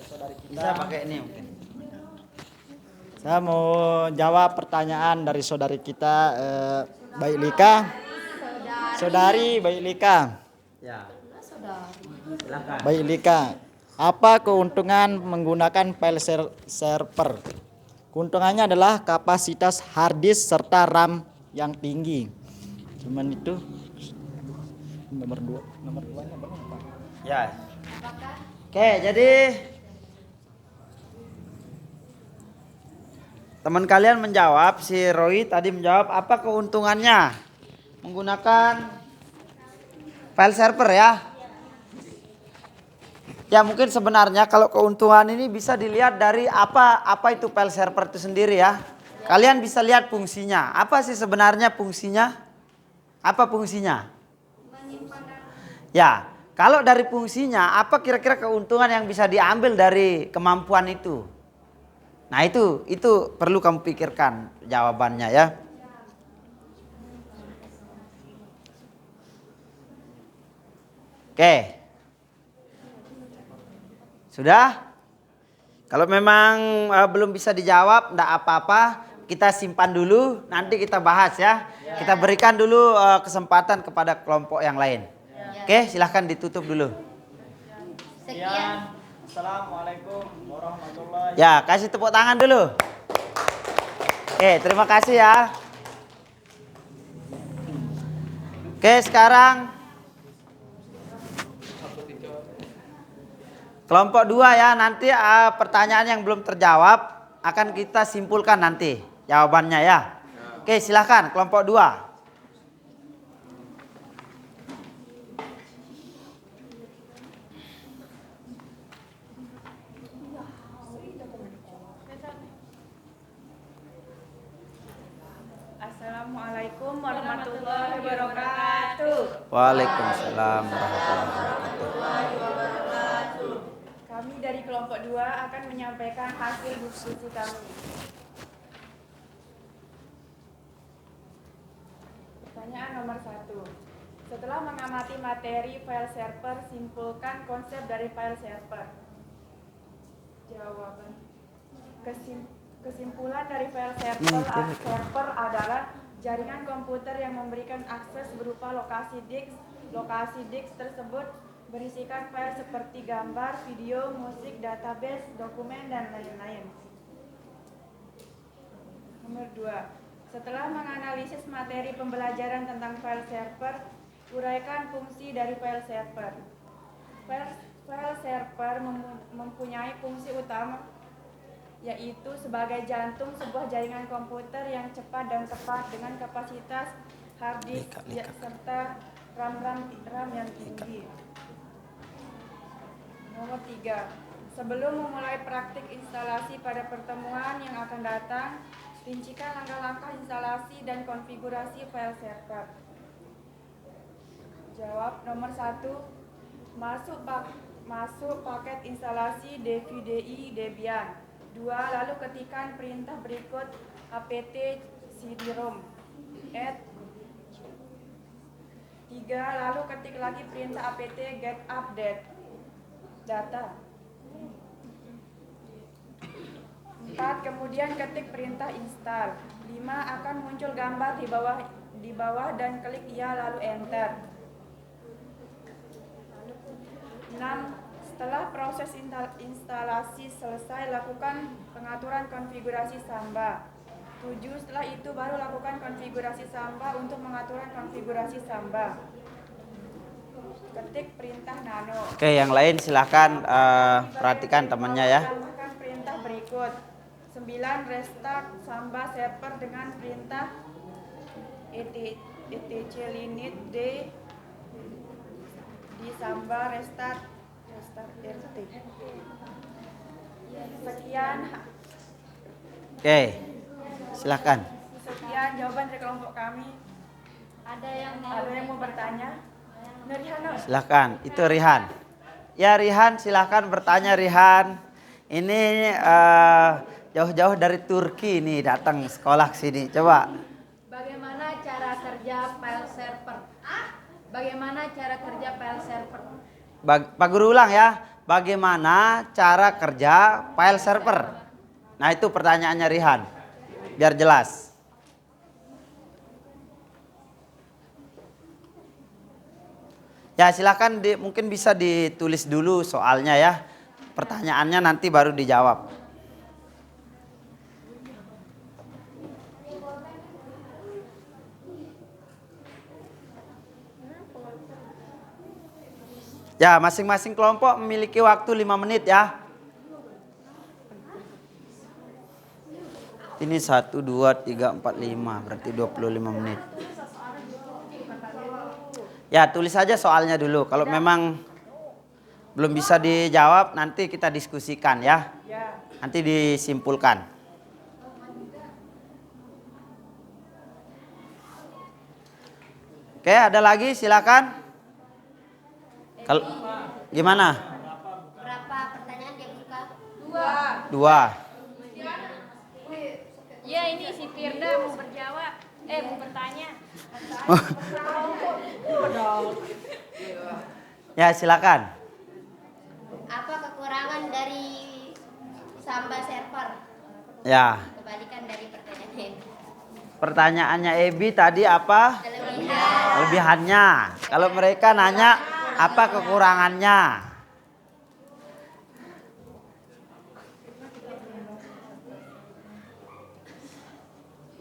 C: saudari kita.
A: Bisa pakai ini mungkin.
C: Saya mau jawab pertanyaan dari saudari kita, Baik Lika. Saudari Baik Lika.
A: Ya. Silakan.
C: Baik Lika. Apa keuntungan menggunakan file server? Keuntungannya adalah kapasitas hard disk serta RAM yang tinggi. Cuman itu nomor 2. Nomor 2-nya benar, Pak.
A: Ya. Oke, jadi teman kalian menjawab, si Roy tadi menjawab apa keuntungannya menggunakan file server ya. Ya mungkin sebenarnya kalau keuntungan ini bisa dilihat dari apa itu file server itu sendiri ya. Kalian bisa lihat fungsinya. Apa sih sebenarnya fungsinya? Apa fungsinya? Ya, kalau dari fungsinya apa kira-kira keuntungan yang bisa diambil dari kemampuan itu? Nah itu perlu kamu pikirkan jawabannya ya. Oke. Sudah? Kalau memang belum bisa dijawab, enggak apa-apa, kita simpan dulu, nanti kita bahas ya. Kita berikan dulu kesempatan kepada kelompok yang lain. Oke, silahkan ditutup dulu.
G: Sekian.
C: Assalamualaikum warahmatullahi.
A: Ya, kasih tepuk tangan dulu. Oke, terima kasih ya. Oke, sekarang kelompok 2 ya, nanti pertanyaan yang belum terjawab akan kita simpulkan nanti jawabannya ya. Oke, silahkan kelompok 2.
E: Assalamualaikum warahmatullahi wabarakatuh.
A: Waalaikumsalam warahmatullahi wabarakatuh.
E: Kami dari kelompok 2 akan menyampaikan hasil diskusi kami. Pertanyaan nomor 1. Setelah mengamati materi file server, simpulkan konsep dari file server. Jawaban. Kesimpulan dari file server adalah jaringan komputer yang memberikan akses berupa lokasi disk. Lokasi disk tersebut berisikan file seperti gambar, video, musik, database, dokumen, dan lain-lain. Nomor 2. Setelah menganalisis materi pembelajaran tentang file server, uraikan fungsi dari file server. File server mempunyai fungsi utama, yaitu sebagai jantung sebuah jaringan komputer yang cepat dan tepat dengan kapasitas hard disk serta RAM yang tinggi. Nomor 3. Sebelum memulai praktik instalasi pada pertemuan yang akan datang, rincikan langkah-langkah instalasi dan konfigurasi file server. Jawab nomor 1. Masuk paket instalasi DVDI Debian. 2. Lalu ketikkan perintah berikut apt cd-rom add. 3. Lalu ketik lagi perintah apt get update data. 4. Kemudian ketik perintah install. 5. Akan muncul gambar di bawah dan klik ya lalu enter. 6. Setelah proses instalasi selesai, lakukan pengaturan konfigurasi Samba. 7. Setelah itu baru lakukan konfigurasi Samba untuk pengaturan konfigurasi Samba. Ketik perintah nano.
A: Oke, yang lain silahkan perhatikan temannya ya.
E: Tambahkan perintah berikut. 9. Restart Samba server dengan perintah etc linit d di Samba restart RT. Sekian.
A: Oke, silahkan.
E: Sekian jawaban dari kelompok kami.
G: Ada yang
E: mau bertanya? Nurhano.
A: Silahkan, itu Rihan. Ya Rihan, silahkan bertanya Rihan. Ini jauh-jauh dari Turki nih datang sekolah sini. Coba.
E: Bagaimana cara kerja file server? Bagaimana cara kerja file server?
A: Pak Guru ulang ya. Bagaimana cara kerja file server? Nah itu pertanyaannya Rihan. Biar jelas. Ya silakan mungkin bisa ditulis dulu soalnya ya. Pertanyaannya nanti baru dijawab. Ya, masing-masing kelompok memiliki waktu 5 menit ya. Ini 1, 2, 3, 4, 5. Berarti 25 menit. Ya, tulis saja soalnya dulu. Kalau memang belum bisa dijawab, nanti kita diskusikan ya. Nanti disimpulkan. Oke, ada lagi silakan. Kalau gimana?
G: Berapa pertanyaan dia buka?
A: 2.
E: Ya ini si Firda mau berjawab. Mau bertanya.
A: Ya silakan.
G: Apa kekurangan dari Samba server?
A: Ya.
G: Kebalikan dari pertanyaan.
A: Pertanyaannya Ebi tadi apa? Kelebihannya. Kalau mereka nanya apa kekurangannya?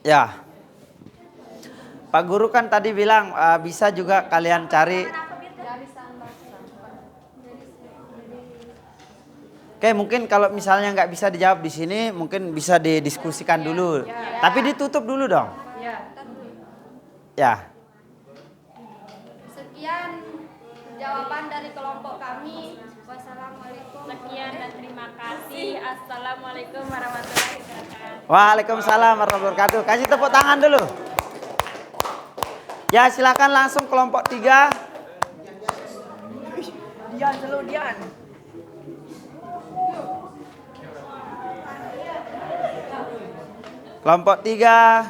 A: Ya. Pak Guru kan tadi bilang bisa juga kalian cari. Oke, mungkin kalau misalnya nggak bisa dijawab di sini, mungkin bisa didiskusikan dulu. Tapi ditutup dulu dong. Ya.
E: Sekian jawaban dari kelompok kami. Wassalamualaikum.
B: Sekian dan terima kasih. Assalamualaikum warahmatullahi wabarakatuh.
A: Waalaikumsalam warahmatullahi wabarakatuh. Kasih tepuk tangan dulu. Ya silakan langsung kelompok 3.
E: Dian.
A: Kelompok 3.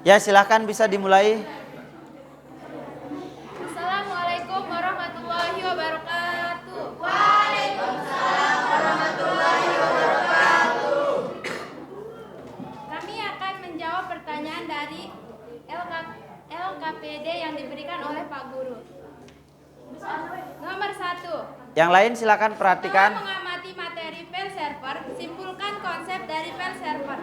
A: Ya silakan bisa dimulai.
E: Assalamualaikum warahmatullahi wabarakatuh. Kami akan menjawab pertanyaan dari LKPD yang diberikan oleh Pak Guru. Nomor 1.
A: Yang lain silakan perhatikan.
E: Setelah mengamati materi file server, simpulkan konsep dari file server.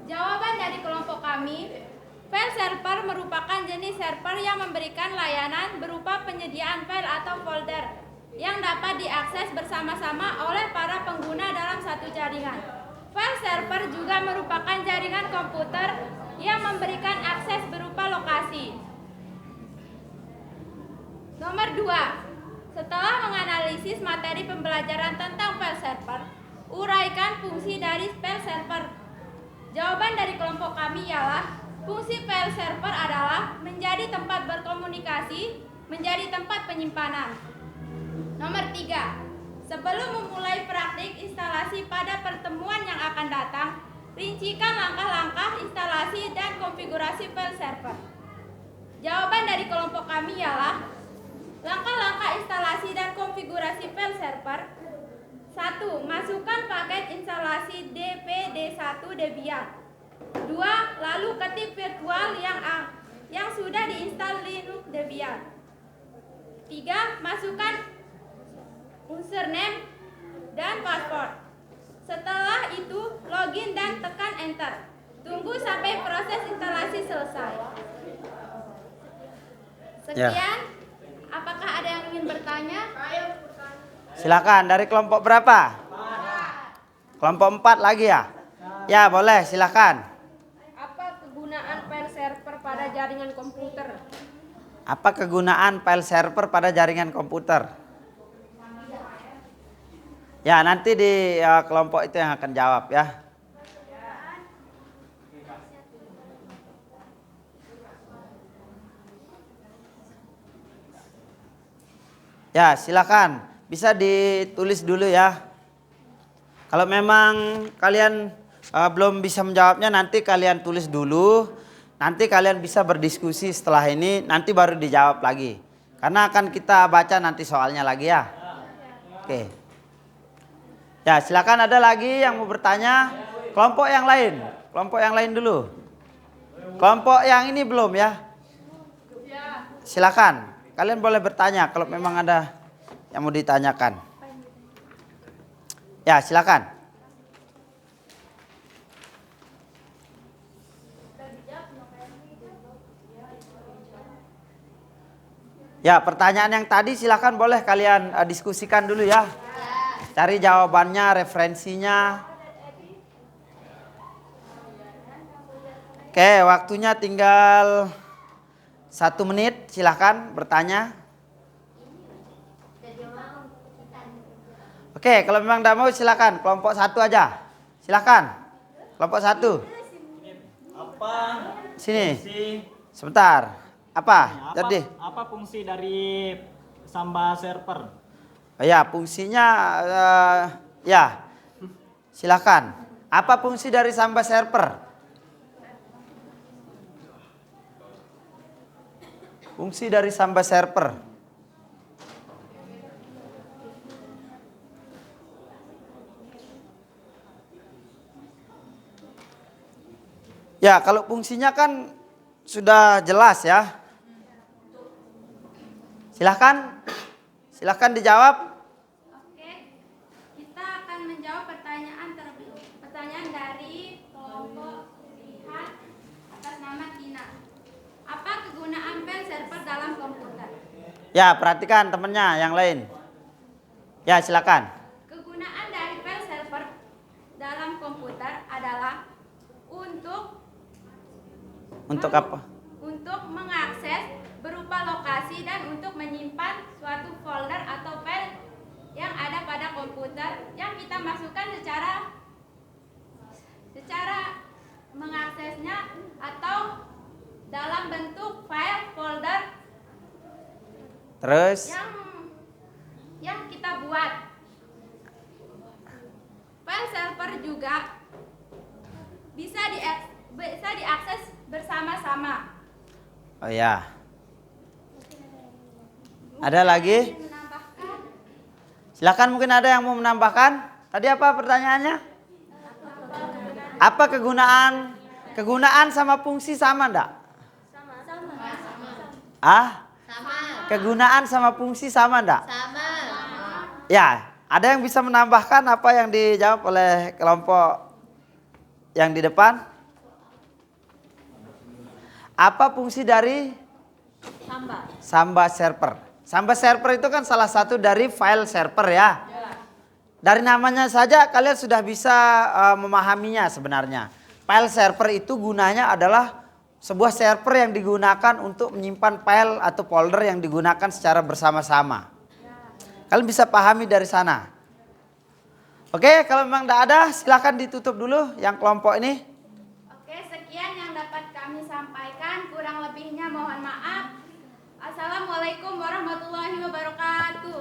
E: Jawaban dari kelompok kami, file server merupakan jenis server yang memberikan layanan berupa penyediaan file atau folder yang dapat diakses bersama-sama oleh para pengguna dalam satu jaringan. File server juga merupakan jaringan komputer yang memberikan akses berupa lokasi. Nomor 2. Setelah menganalisis materi pembelajaran tentang file server, uraikan fungsi dari file server. Jawaban dari kelompok kami ialah fungsi file server adalah menjadi tempat berkomunikasi, menjadi tempat penyimpanan. Nomor 3. Sebelum memulai praktik instalasi pada pertemuan yang akan datang, rincikan langkah-langkah instalasi dan konfigurasi file server. Jawaban dari kelompok kami ialah langkah-langkah instalasi dan konfigurasi file server. 1. Masukkan paket instalasi dpd1 Debian. 2. Lalu ketik virtual yang sudah diinstal Linux Debian. 3. Masukkan username dan password. Setelah itu, login dan tekan enter. Tunggu sampai proses instalasi selesai. Sekian. Apakah ada yang ingin bertanya?
A: Silakan dari kelompok berapa? Kelompok 4 lagi ya? Ya boleh silakan.
E: Apa kegunaan file server pada jaringan komputer?
A: Apa kegunaan file server pada jaringan komputer? Ya nanti di kelompok itu yang akan jawab ya. Ya, silakan. Bisa ditulis dulu ya. Kalau memang kalian belum bisa menjawabnya, nanti kalian tulis dulu. Nanti kalian bisa berdiskusi setelah ini, nanti baru dijawab lagi. Karena akan kita baca nanti soalnya lagi ya. Oke. Ya, silakan, ada lagi yang mau bertanya? Kelompok yang lain. Kelompok yang lain dulu. Kelompok yang ini belum ya? Silakan. Kalian boleh bertanya kalau memang ada yang mau ditanyakan. Ya, silakan. Ya, pertanyaan yang tadi silakan boleh kalian diskusikan dulu ya. Cari jawabannya, referensinya. Oke, waktunya tinggal 1 menit. Silakan bertanya. Oke, kalau memang tidak mau silakan. Kelompok 1 aja. Silakan. Kelompok 1.
C: Apa
A: Sini.
C: fungsi
A: Sebentar. Apa? Jadi.
C: apa fungsi dari Samba server?
A: Oh ya, fungsinya ya. Silakan. Apa fungsi dari Samba server? Fungsi dari Samba server. Ya, kalau fungsinya kan sudah jelas ya. Silahkan, silahkan dijawab.
E: Oke, kita akan menjawab pertanyaan dari kelompok lihat atas nama Tina. Apa kegunaan file server dalam komputer?
A: Ya, perhatikan temannya yang lain. Ya, silakan.
E: Kegunaan dari file server dalam komputer adalah
A: Untuk apa?
E: untuk mengakses berupa lokasi dan untuk menyimpan suatu folder atau file yang ada pada komputer yang kita masukkan secara mengaksesnya atau dalam bentuk file folder
A: Terus?
E: yang kita buat. File server juga bisa diakses bersama-sama.
A: Oh ya. Ada lagi? Silakan, mungkin ada yang mau menambahkan. Tadi apa pertanyaannya? Apa kegunaan sama fungsi sama enggak? Ah?
G: Sama.
A: Kegunaan sama fungsi sama enggak?
G: Sama.
A: Ya, ada yang bisa menambahkan apa yang dijawab oleh kelompok yang di depan? Apa fungsi dari Samba server? Samba server itu kan salah satu dari file server ya. Dari namanya saja kalian sudah bisa memahaminya sebenarnya. File server itu gunanya adalah sebuah server yang digunakan untuk menyimpan file atau folder yang digunakan secara bersama-sama. Kalian bisa pahami dari sana. Oke, kalau memang tidak ada silakan ditutup dulu yang kelompok ini.
E: Oke, sekian yang dapat kami sampaikan. Kurang lebihnya mohon maaf. Assalamualaikum warahmatullahi wabarakatuh.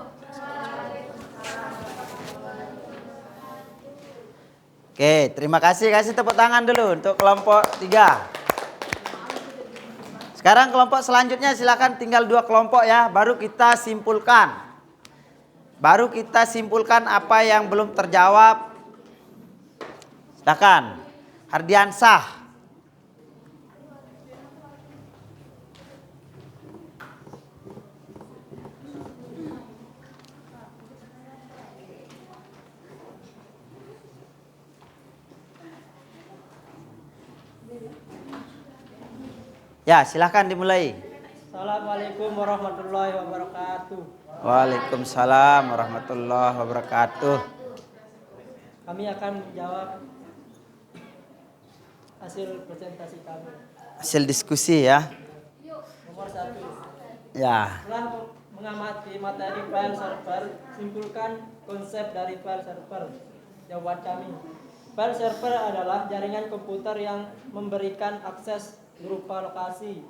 A: Oke, terima kasih. Kasih tepuk tangan dulu untuk kelompok 3. Sekarang kelompok selanjutnya silakan, tinggal 2 kelompok ya. Baru kita simpulkan. Apa yang belum terjawab. Silakan. Hardiansah. Ya, silahkan dimulai.
H: Assalamualaikum warahmatullahi wabarakatuh.
A: Waalaikumsalam warahmatullahi wabarakatuh.
H: Kami akan menjawab hasil presentasi kami.
A: Hasil diskusi ya.
H: Nomor 1.
A: Ya.
H: Setelah mengamati materi file server, simpulkan konsep dari file server. Jawaban kami. File server adalah jaringan komputer yang memberikan akses berupa lokasi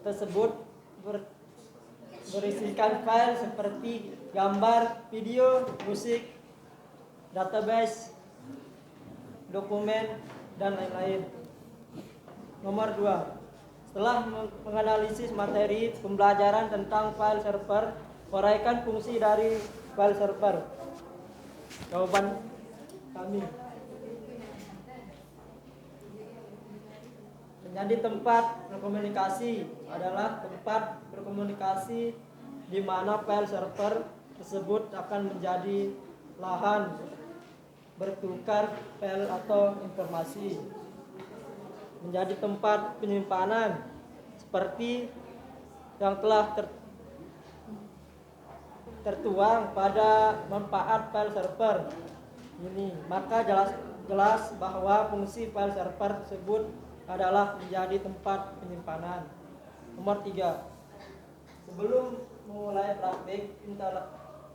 H: tersebut berisikan file seperti gambar, video, musik, database, dokumen, dan lain-lain. Nomor 2. Setelah menganalisis materi pembelajaran tentang file server, uraikan fungsi dari file server. Jawaban kami: menjadi tempat berkomunikasi adalah tempat berkomunikasi di mana file server tersebut akan menjadi lahan bertukar file atau informasi. Menjadi tempat penyimpanan seperti yang telah tertuang pada manfaat file server ini, maka jelas bahwa fungsi file server tersebut adalah menjadi tempat penyimpanan. Nomor 3. Sebelum memulai praktik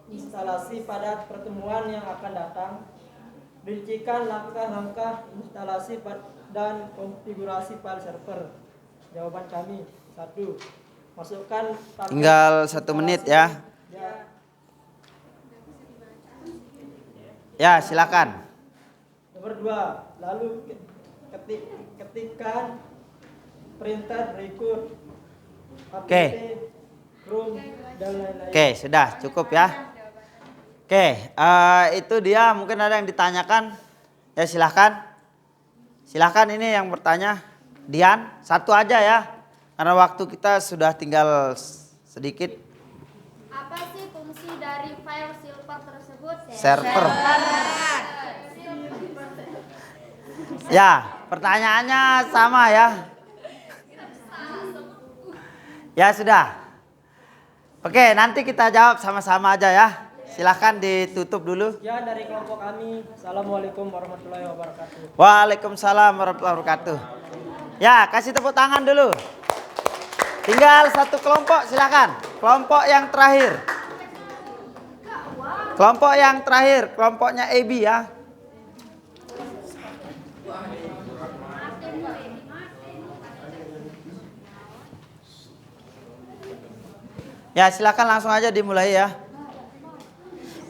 H: instalasi pada pertemuan yang akan datang, rincikan langkah-langkah instalasi dan konfigurasi file server. Jawaban kami: 1. Masukkan
A: Tinggal 1 menit ya. Ya, silakan.
H: Nomor 2. Lalu ketikkan printer berikut
A: Oke.
H: Chrome dan lain-lain.
A: Oke, sudah cukup ya. Oke, itu dia. Mungkin ada yang ditanyakan. Ya silahkan. Silahkan, ini yang bertanya. Dian, 1 aja ya. Karena waktu kita sudah tinggal sedikit.
G: Apa sih fungsi dari file server tersebut?
A: Server. Ya, pertanyaannya sama ya. Ya sudah. Oke, nanti kita jawab sama-sama aja ya. Silahkan ditutup dulu.
H: Ya, dari kelompok kami. Assalamualaikum warahmatullahi wabarakatuh.
A: Waalaikumsalam warahmatullahi wabarakatuh. Ya, kasih tepuk tangan dulu. Tinggal 1 kelompok, silakan. Kelompok yang terakhir. Kelompok yang terakhir, kelompoknya AB ya. Ya, silakan langsung aja dimulai ya.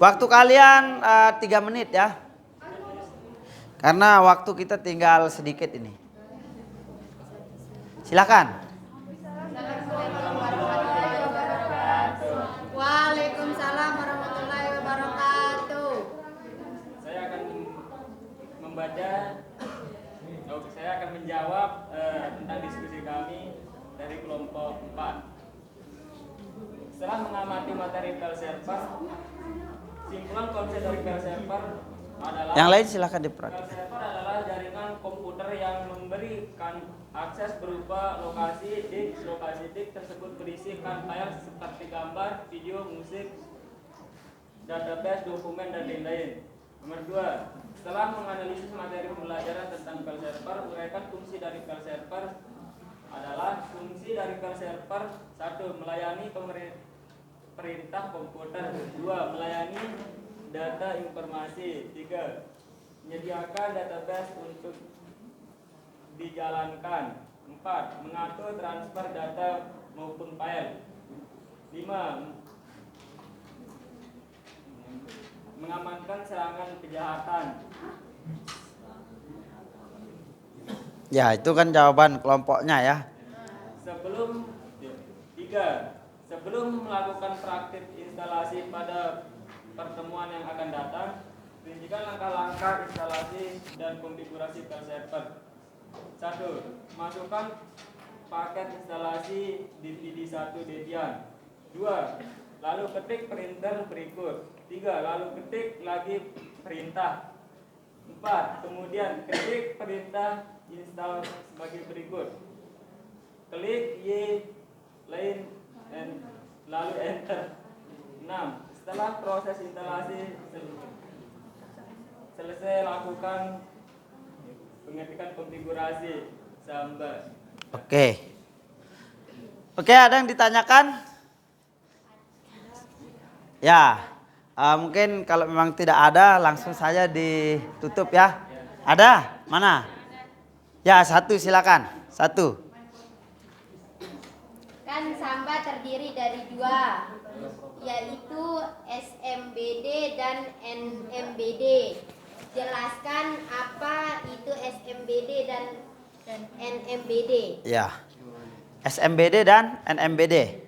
A: Waktu kalian 3 menit ya. Karena waktu kita tinggal sedikit ini. Silakan.
G: Waalaikumsalam warahmatullahi wabarakatuh.
F: Saya akan saya akan menjawab tentang diskusi kami dari kelompok 4. Setelah mengamati materi file server, simpulan konsep dari file server adalah
A: Yang lain silakan
F: file
A: diperhatikan.
F: server adalah jaringan komputer yang memberikan akses berupa lokasi disk tersebut berisikan file seperti gambar, video, musik, database, dokumen, dan lain-lain. Nomor 2. Setelah menganalisis materi pembelajaran tentang file server, uraikan fungsi dari file server adalah fungsi dari file server: 1. Melayani perintah komputer. 2. Melayani data informasi. 3. Menyediakan database untuk dijalankan. 4. Mengatur transfer data maupun file. 5. Mengamankan serangan kejahatan.
A: Ya, itu kan jawaban kelompoknya ya.
F: Sebelum melakukan praktik instalasi pada pertemuan yang akan datang, rincikan langkah-langkah instalasi dan konfigurasi file server. 1. Masukkan paket instalasi DVD1 Debian. 2. Lalu ketik printer berikut. 3. Lalu ketik lagi perintah. 4. Kemudian ketik perintah install sebagai berikut. Klik Y lain lalu enter. 6. Setelah proses instalasi selesai, lakukan pengetikan konfigurasi sampai.
A: Oke, ada yang ditanyakan? Ya, mungkin kalau memang tidak ada langsung saja ditutup ya. Ada? Mana? Ya, 1 silakan. 1.
G: 2, yaitu SMBD dan NMBD. Jelaskan apa itu SMBD dan NMBD.
A: Ya. SMBD dan NMBD.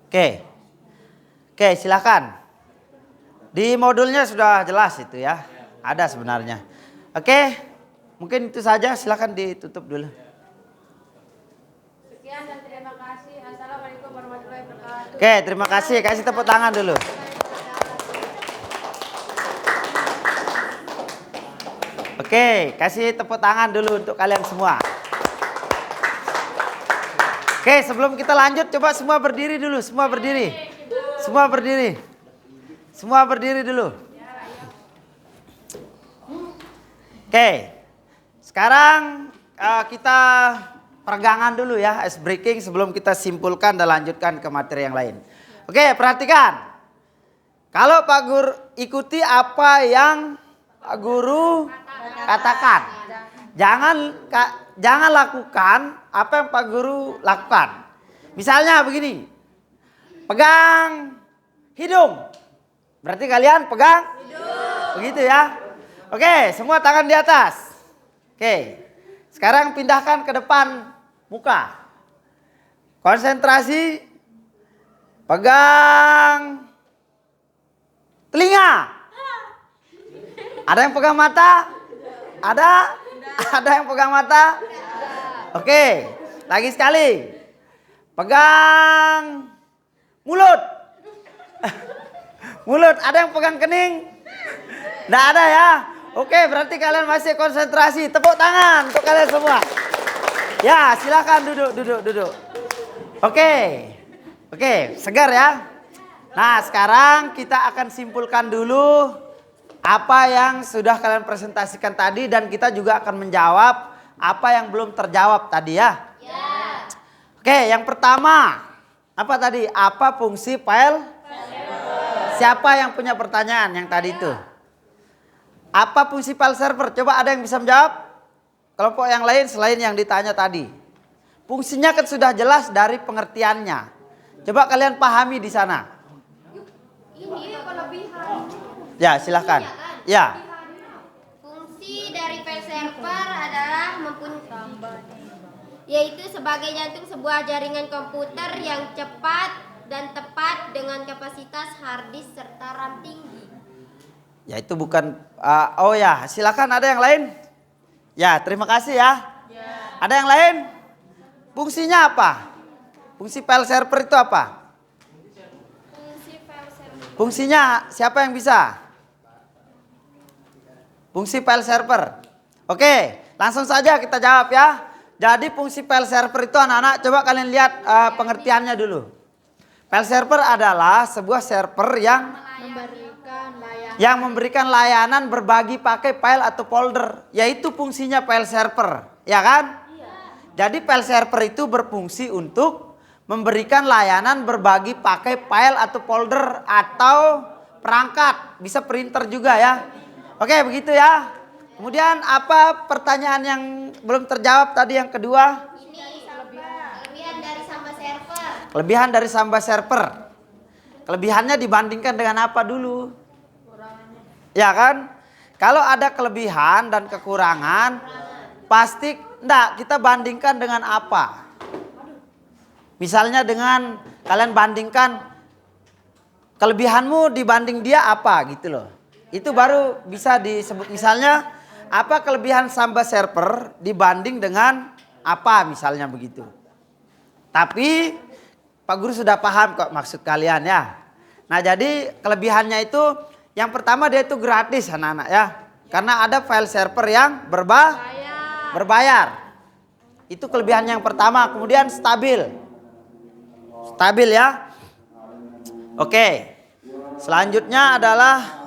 A: Oke, silakan. Di modulnya sudah jelas itu ya. Ada sebenarnya. Oke, mungkin itu saja. Silakan ditutup dulu.
B: Sekian dan terima kasih. Assalamualaikum warahmatullahi wabarakatuh.
A: Oke, terima kasih. Kasih tepuk tangan dulu. Oke, kasih tepuk tangan dulu untuk kalian semua. Oke, sebelum kita lanjut, coba semua berdiri dulu. Semua berdiri. Semua berdiri. Semua berdiri dulu. Oke, sekarang kita peregangan dulu ya, ice breaking sebelum kita simpulkan dan lanjutkan ke materi yang lain. Oke, perhatikan. Kalau Pak Guru ikuti apa yang Pak Guru katakan. Jangan lakukan apa yang Pak Guru lakukan. Misalnya begini. Pegang hidung. Berarti kalian pegang hidung. Begitu ya. Oke, semua tangan di atas. Oke. Sekarang pindahkan ke depan muka. Konsentrasi. Pegang telinga. Ada yang pegang mata? Ada yang pegang mata? Oke, lagi sekali. Pegang mulut. Mulut, ada yang pegang kening? Nggak ada ya? Oke, berarti kalian masih konsentrasi. Tepuk tangan untuk kalian semua. Ya, silakan duduk. Oke, segar ya. Nah, sekarang kita akan simpulkan dulu apa yang sudah kalian presentasikan tadi dan kita juga akan menjawab apa yang belum terjawab tadi ya. Ya. Oke, yang pertama apa tadi? Apa fungsi file server? Siapa yang punya pertanyaan yang tadi itu? Apa fungsi file server? Coba ada yang bisa menjawab? Kelompok yang lain selain yang ditanya tadi. Fungsinya kan sudah jelas dari pengertiannya. Coba kalian pahami di sana.
G: Ini kelebihan.
A: Ya, silahkan. Ya.
G: Fungsi dari file server adalah yaitu sebagai jantung sebuah jaringan komputer yang cepat dan tepat dengan kapasitas hard disk serta RAM tinggi.
A: Ya itu bukan oh ya, silakan ada yang lain? Ya, terima kasih ya. Ada yang lain? Fungsinya apa? Fungsi file server itu apa? Fungsinya siapa yang bisa? Fungsi file server. Oke, langsung saja kita jawab ya. Jadi fungsi file server itu anak-anak coba kalian lihat pengertiannya dulu. File server adalah sebuah server yang memberikan layanan berbagi pakai file atau folder. Yaitu fungsinya file server, ya kan? Jadi file server itu berfungsi untuk memberikan layanan berbagi pakai file atau folder atau perangkat. Bisa printer juga ya. Oke, begitu ya. Kemudian apa pertanyaan yang belum terjawab tadi yang kedua?
G: Ini kelebihan dari Samba server.
A: Kelebihan dari Samba server. Kelebihannya dibandingkan dengan apa dulu? Ya kan? Kalau ada kelebihan dan kekurangan, pasti kita bandingkan dengan apa? Misalnya dengan kalian bandingkan kelebihanmu dibanding dia apa gitu loh. Itu baru bisa disebut misalnya apa kelebihan Samba server dibanding dengan apa misalnya begitu. Tapi Pak Guru sudah paham kok maksud kalian ya. Nah jadi kelebihannya itu yang pertama dia itu gratis anak-anak ya. Karena ada file server yang berbayar. Itu kelebihan yang pertama. Kemudian stabil. Stabil ya. Oke. Selanjutnya adalah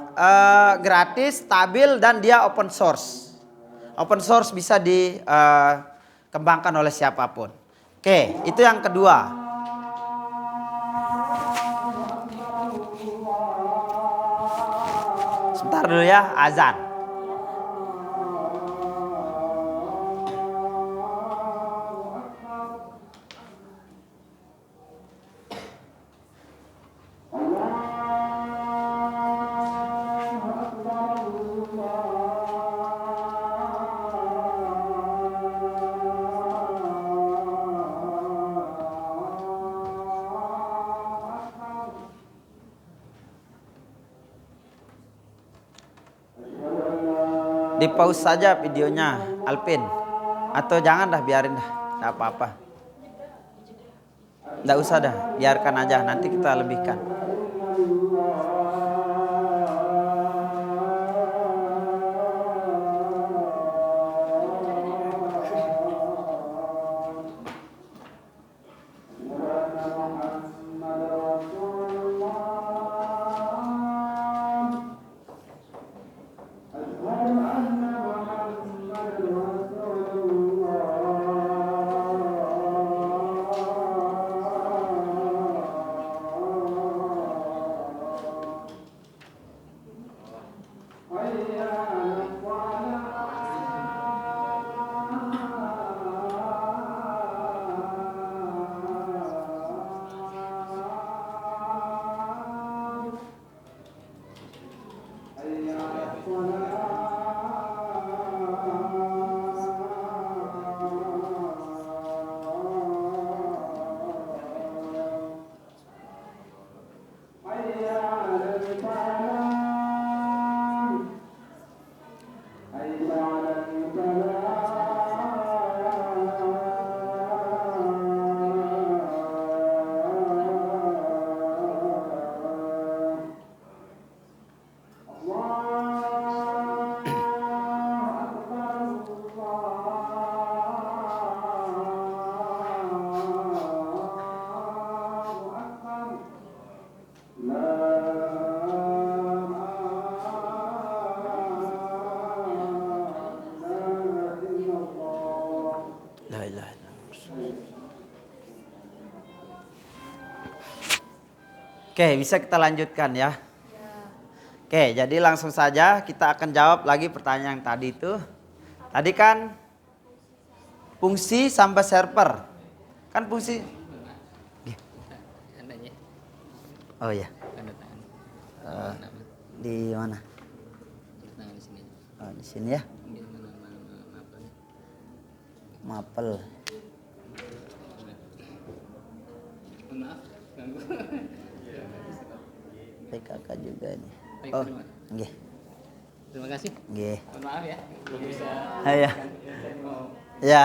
A: gratis, stabil dan dia open source. Open source bisa dikembangkan oleh siapapun. Oke, itu yang kedua. Sebentar dulu ya, azan. Di pause saja videonya, Alpin. Atau jangan dah, biarin dah, nggak apa-apa. Nggak usah dah, biarkan aja, nanti kita lebihkan. La ilaha illallah. Oke, bisa kita lanjutkan ya. Oke, jadi langsung saja kita akan jawab lagi pertanyaan yang tadi itu. Tadi kan fungsi sampai server. Kan fungsi. Oh iya. Di mana? Oh, di sini ya. Mapel. PKK juga ini. Oh, nggih.
I: Terima kasih.
A: Nggih.
I: Maaf ya, belum bisa.
A: Iya. Iya.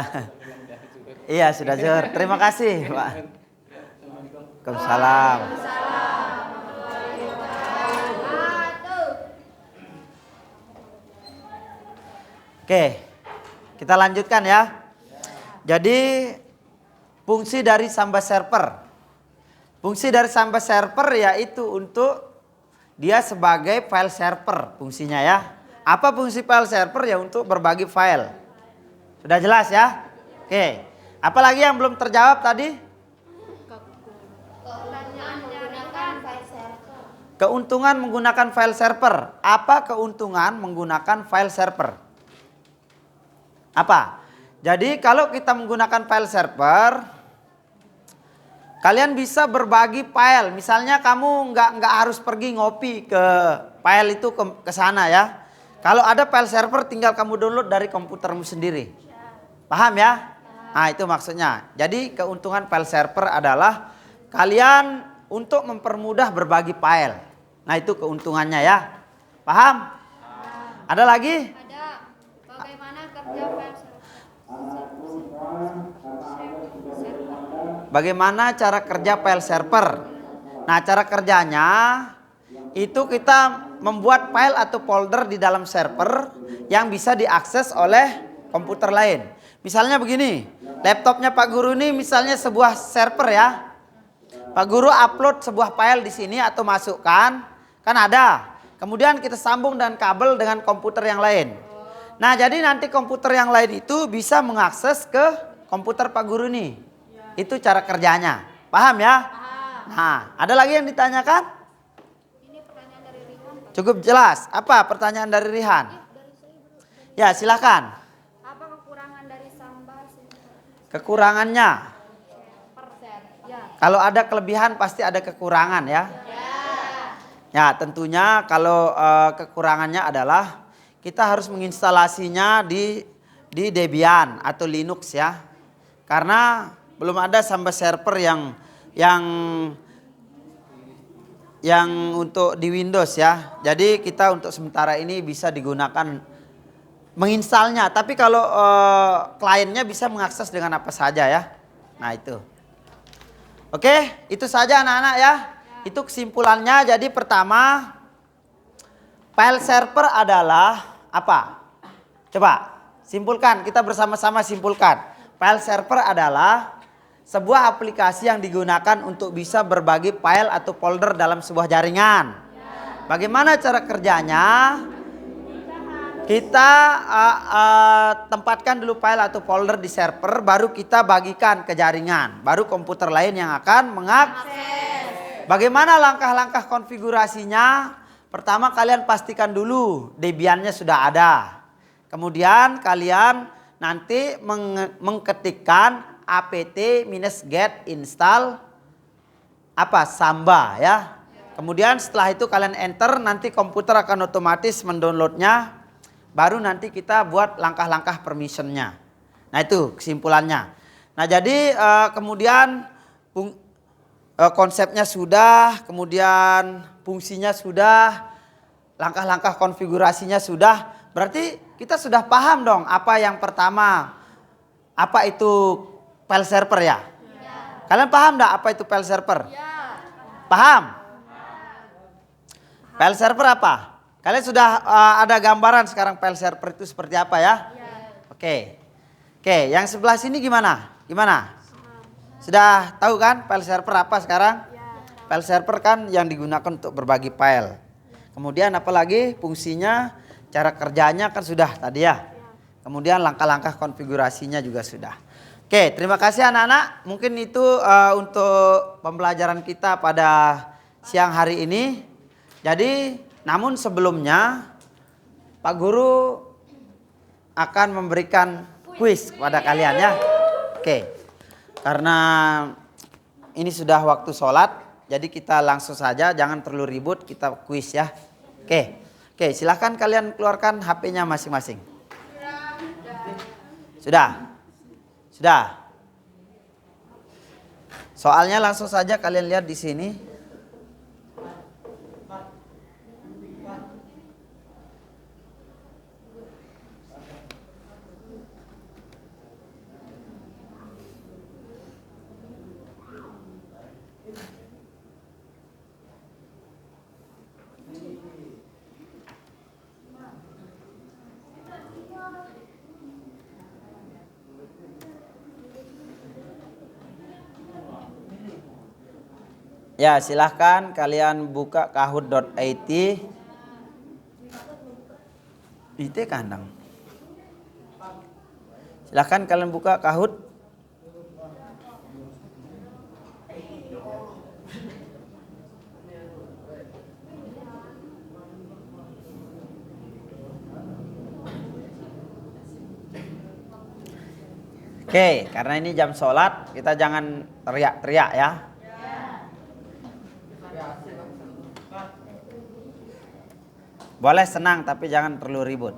A: Iya, sudah zuhur. Terima kasih, Pak. Waalaikumsalam. Oke, kita lanjutkan ya. Jadi fungsi dari Samba server. Fungsi dari Samba server yaitu untuk dia sebagai file server fungsinya ya. Apa fungsi file server ya? Untuk berbagi file. Sudah jelas ya? Oke. Apalagi yang belum terjawab tadi? Keuntungan menggunakan file server. Apa keuntungan menggunakan file server? Apa? Jadi kalau kita menggunakan file server, kalian bisa berbagi file. Misalnya kamu nggak harus pergi ngopi ke file itu ke sana ya. Kalau ada file server tinggal kamu download dari komputermu sendiri. Paham ya? Nah itu maksudnya. Jadi keuntungan file server adalah kalian untuk mempermudah berbagi file. Nah itu keuntungannya ya. Paham? Ada lagi?
G: Ada. Bagaimana kerja file server?
A: Bagaimana cara kerja file server? Nah cara kerjanya itu kita membuat file atau folder di dalam server yang bisa diakses oleh komputer lain. Misalnya begini, laptopnya Pak Guru ini misalnya sebuah server ya. Pak Guru upload sebuah file di sini atau masukkan, kan ada. Kemudian kita sambung dengan kabel dengan komputer yang lain. Nah jadi nanti komputer yang lain itu bisa mengakses ke komputer Pak Guru ini. Itu cara kerjanya. Paham ya? Nah, ada lagi yang ditanyakan?
G: Ini pertanyaan dari Rihan.
A: Cukup jelas. Apa pertanyaan dari Rihan? Ya, silakan.
G: Apa kekurangan dari Samba server?
A: Kekurangannya.
G: Ya.
A: Kalau ada kelebihan pasti ada kekurangan ya. Ya, tentunya kalau kekurangannya adalah kita harus menginstalasinya di Debian atau Linux ya. Karena belum ada Samba server yang untuk di Windows ya. Jadi kita untuk sementara ini bisa digunakan menginstalnya. Tapi kalau kliennya bisa mengakses dengan apa saja ya. Nah itu. Oke, itu saja anak-anak ya. Itu kesimpulannya. Jadi pertama, file server adalah apa? Coba simpulkan, kita bersama-sama simpulkan. File server adalah sebuah aplikasi yang digunakan untuk bisa berbagi file atau folder dalam sebuah jaringan. Bagaimana cara kerjanya? Kita tempatkan dulu file atau folder di server, baru kita bagikan ke jaringan, baru komputer lain yang akan mengakses. Bagaimana langkah-langkah konfigurasinya? Pertama, kalian pastikan dulu Debian-nya sudah ada. Kemudian kalian nanti mengetikkan apt-get install Samba ya. Kemudian setelah itu kalian enter, nanti komputer akan otomatis mendownloadnya. Baru nanti kita buat langkah-langkah permissionnya. Nah itu kesimpulannya. Nah jadi kemudian konsepnya sudah, kemudian fungsinya sudah, langkah-langkah konfigurasinya sudah. Berarti kita sudah paham dong apa yang pertama, apa itu file server ya? Kalian paham enggak apa itu file server? Paham? File server apa? Kalian sudah ada gambaran sekarang file server itu seperti apa ya? Oke. Oke, yang sebelah sini gimana? Gimana? Sudah tahu kan file server apa sekarang? File server kan yang digunakan untuk berbagi file. Kemudian apalagi fungsinya, cara kerjanya kan sudah tadi ya. Kemudian langkah-langkah konfigurasinya juga sudah. Oke, terima kasih anak-anak. Mungkin itu untuk pembelajaran kita pada siang hari ini. Jadi namun sebelumnya Pak Guru akan memberikan kuis kepada kalian ya. Oke. Karena ini sudah waktu sholat, jadi kita langsung saja, jangan terlalu ribut, kita kuis ya. Oke. Oke, silahkan kalian keluarkan HP-nya masing-masing. Sudah. Sudah. Soalnya langsung saja kalian lihat di sini. Ya, silahkan kalian buka kahoot.it. Itu kandang. Silahkan kalian buka Kahoot. Oke, karena ini jam sholat, kita jangan teriak-teriak ya. Boleh senang tapi jangan terlalu ribut.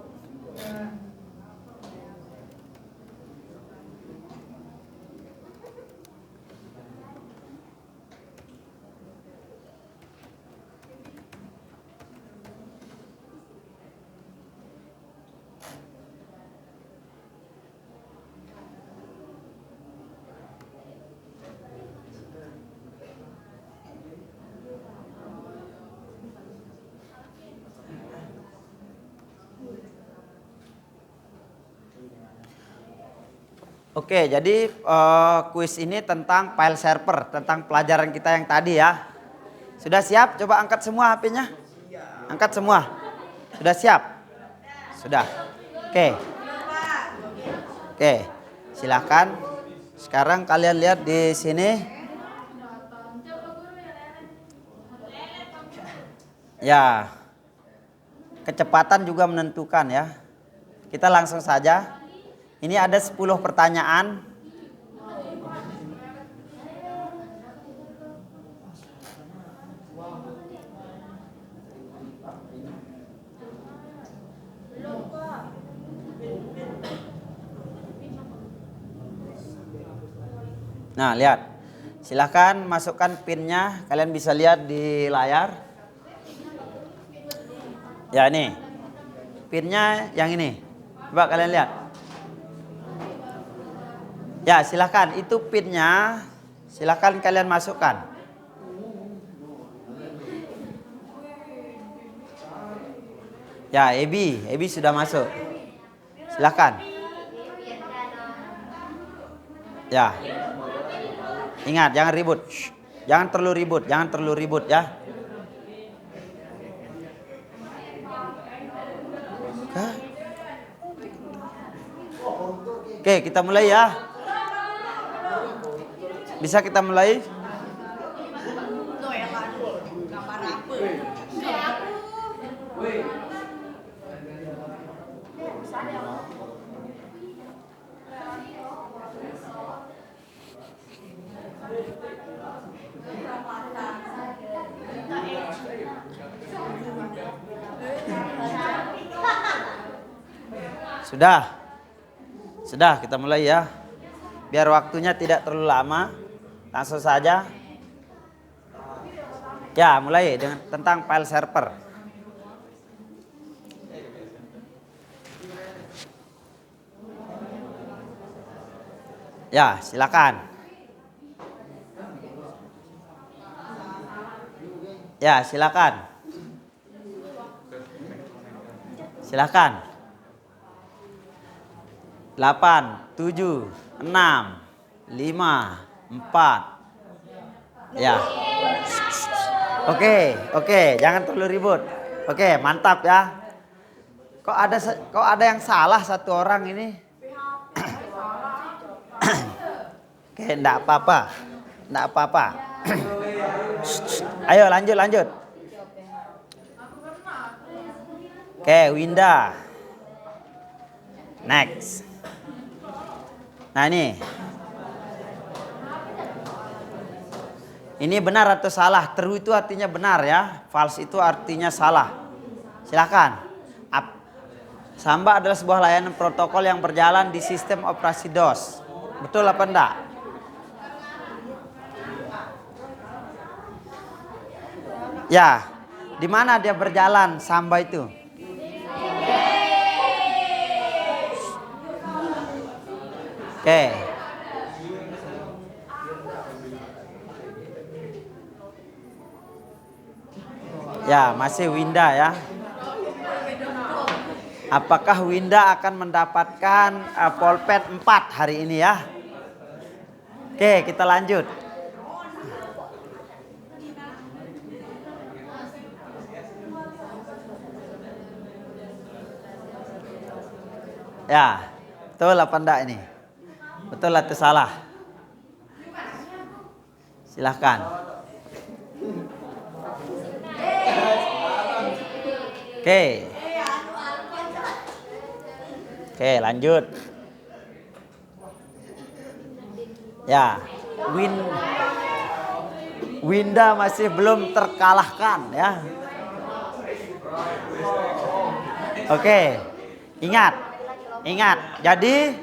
A: Oke, jadi kuis ini tentang file server, tentang pelajaran kita yang tadi ya. Sudah siap? Coba angkat semua HP-nya. Angkat semua. Sudah siap? Sudah. Oke. Oke, silahkan. Sekarang kalian lihat di sini. Ya, kecepatan juga menentukan ya. Kita langsung saja. Ini ada 10 pertanyaan. Nah, lihat. Silahkan masukkan PIN-nya. Kalian bisa lihat di layar. Ya, ini. PIN-nya yang ini. Coba kalian lihat. Ya, silahkan. Itu pinnya. Silahkan kalian masukkan. Ya, Ebi sudah masuk. Silahkan. Ya. Ingat, jangan ribut. Shh. Jangan terlalu ribut ya. Oke, kita mulai ya. Bisa kita mulai? Sudah kita mulai ya. Biar waktunya tidak terlalu lama. Langsung saja. Ya, mulai dengan tentang file server. Ya, silakan. Ya, silakan. Silakan. 8, 7, 6, 5, 4. Ya. Oke, jangan terlalu ribut. Oke, mantap ya. Kok ada yang salah satu orang ini? Oke, enggak apa-apa. Ayo lanjut. Oke, Winda. Next. Nah ini benar atau salah? True itu artinya benar ya. False itu artinya salah. Silakan. Samba adalah sebuah layanan protokol yang berjalan di sistem operasi DOS. Betul apa enggak? Ya. Di mana dia berjalan Samba itu? Oke. Ya, masih Winda ya. Apakah Winda akan mendapatkan pulpen 4 hari ini ya? Oke, kita lanjut. Ya, betul apa enggak ini? Betul atau salah? Silahkan. Oke, lanjut. Ya, Winda masih belum terkalahkan ya. Oke, ingat. Jadi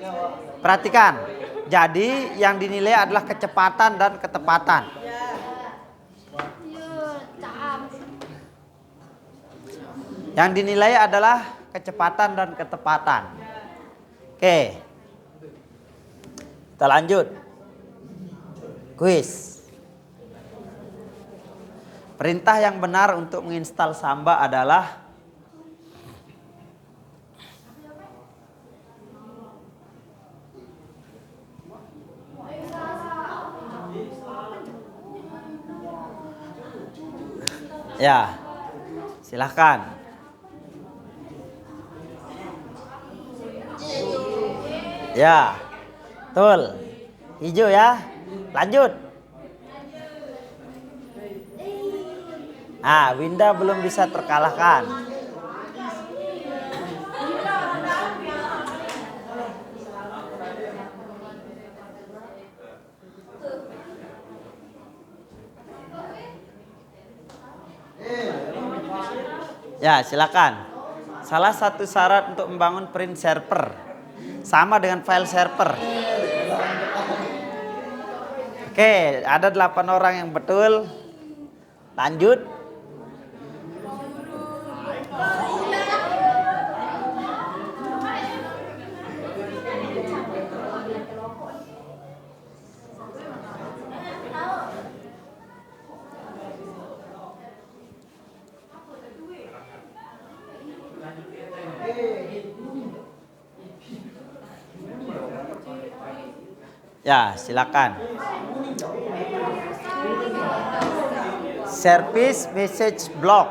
A: perhatikan. Jadi yang dinilai adalah kecepatan dan ketepatan. Yang dinilai adalah kecepatan dan ketepatan. Oke. Kita lanjut. Kuis. Perintah yang benar untuk menginstal Samba adalah ya, silahkan. Ya, betul. Hijau ya. Lanjut. Winda belum bisa terkalahkan. Ya, silakan. Salah satu syarat untuk membangun print server sama dengan file server. Oke, ada 8 orang yang betul. Lanjut. Ya, silakan. Service message block.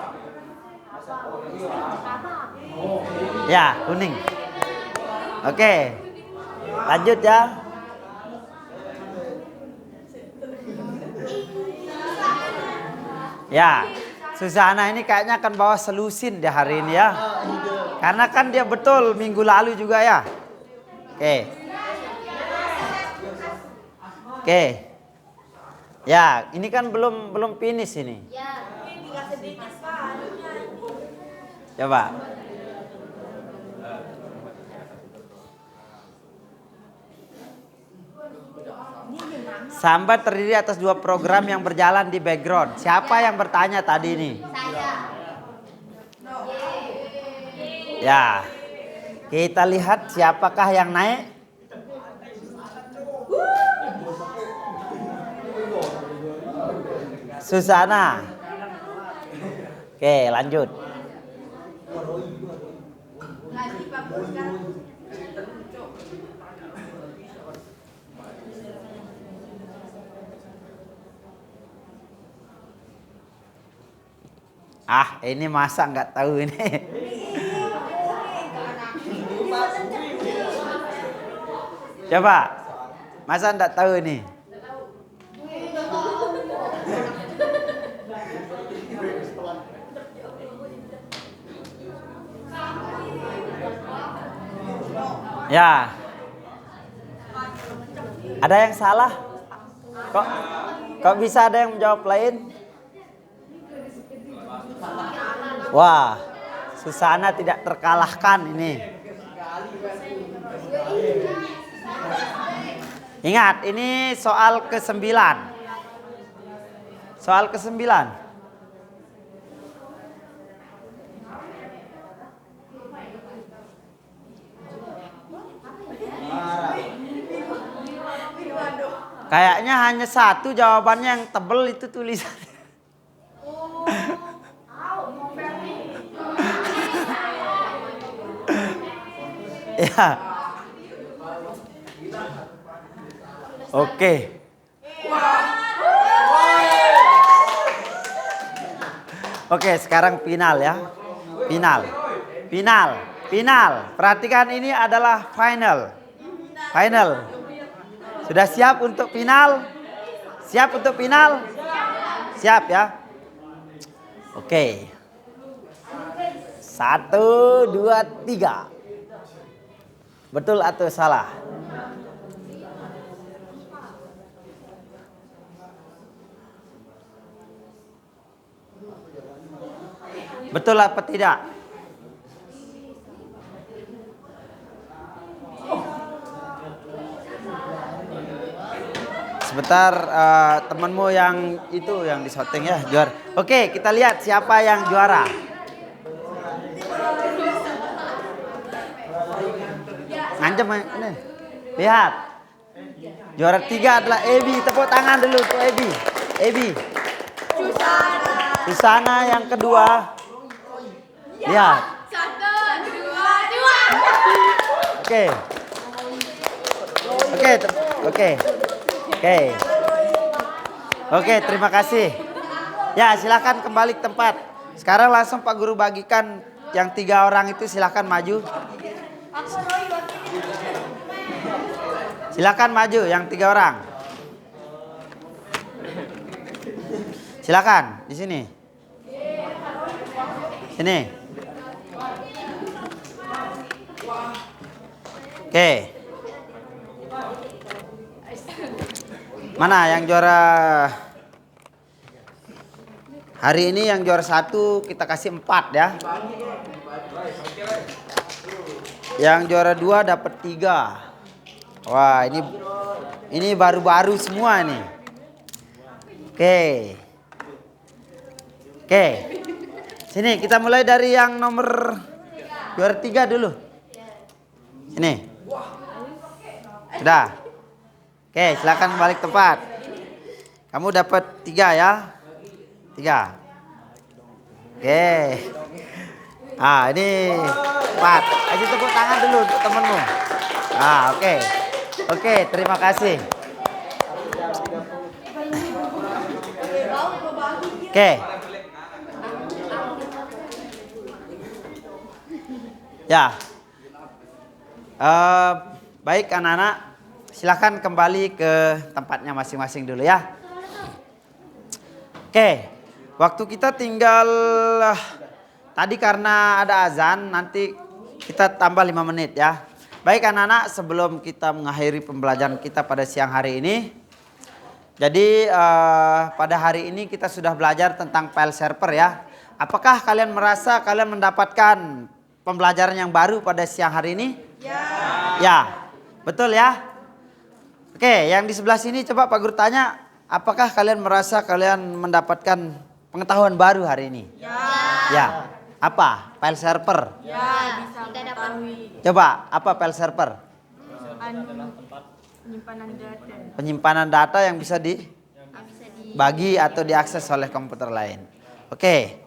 A: Ya, kuning. Oke. Lanjut ya. Ya, Susana ini kayaknya akan bawa selusin di hari ini ya. Karena kan dia betul minggu lalu juga ya. Oke. Oke. Ya, ini kan belum finish ini. Coba. Sambat terdiri atas 2 program yang berjalan di background. Siapa yang bertanya tadi ini?
G: Saya.
A: Ya. Kita lihat siapakah yang naik. Susana. Oke, lanjut. Ah, ini masa nggak tahu ini. Coba, masa nggak tahu ini? Ya. Ada yang salah? Kok bisa ada yang menjawab lain? Wah, Susana tidak terkalahkan ini. Ingat, ini soal ke-9. Soal ke-9. Kayaknya hanya satu jawabannya yang tebel itu tulisannya. Ya. Oke. Oke, sekarang final ya. Final. Perhatikan, ini adalah final. Sudah siap untuk final? Siap untuk final? Siap ya. Oke. 1, 2, 3. Betul atau salah? Betul apa tidak? Sebentar, temanmu yang itu yang di syuting ya, juara. Oke, kita lihat siapa yang juara. Ngancem ini. Lihat. Juara 3 adalah Ebi. Tepuk tangan dulu untuk Ebi. Susana yang kedua. Lihat.
G: 1, 2.
A: Oke, terima kasih. Ya, silakan kembali ke tempat. Sekarang langsung Pak Guru bagikan yang 3 orang itu, silakan maju. Silakan maju yang 3 orang. Silakan di sini. Sini. Oke. Mana yang juara hari ini? Yang juara 1 kita kasih 4 ya. Yang juara 2 dapat 3. Wah, ini baru-baru semua nih. Oke. Sini kita mulai dari yang nomor juara 3 dulu. Sini. Sudah. Oke, silakan balik tempat. Kamu dapat 3 ya. 3. Oke. Ah, ini 4. Kasih tepuk tangan dulu untuk temenmu. Ah, oke. Oke, terima kasih. Oke. Ya. Baik anak-anak, silakan kembali ke tempatnya masing-masing dulu ya. Oke, waktu kita tinggal tadi karena ada azan, nanti kita tambah 5 menit ya. Baik anak-anak, sebelum kita mengakhiri pembelajaran kita pada siang hari ini. Jadi pada hari ini kita sudah belajar tentang file server ya. Apakah kalian merasa kalian mendapatkan pembelajaran yang baru pada siang hari ini? Ya. Ya, betul ya. Oke, yang di sebelah sini coba Pak Guru tanya, apakah kalian merasa kalian mendapatkan pengetahuan baru hari ini? Ya. Ya. Apa? File server?
E: Ya, bisa mengetahui
A: Coba, apa file server?
E: penyimpanan data.
A: Penyimpanan data yang bisa dibagi atau diakses oleh komputer lain. Oke.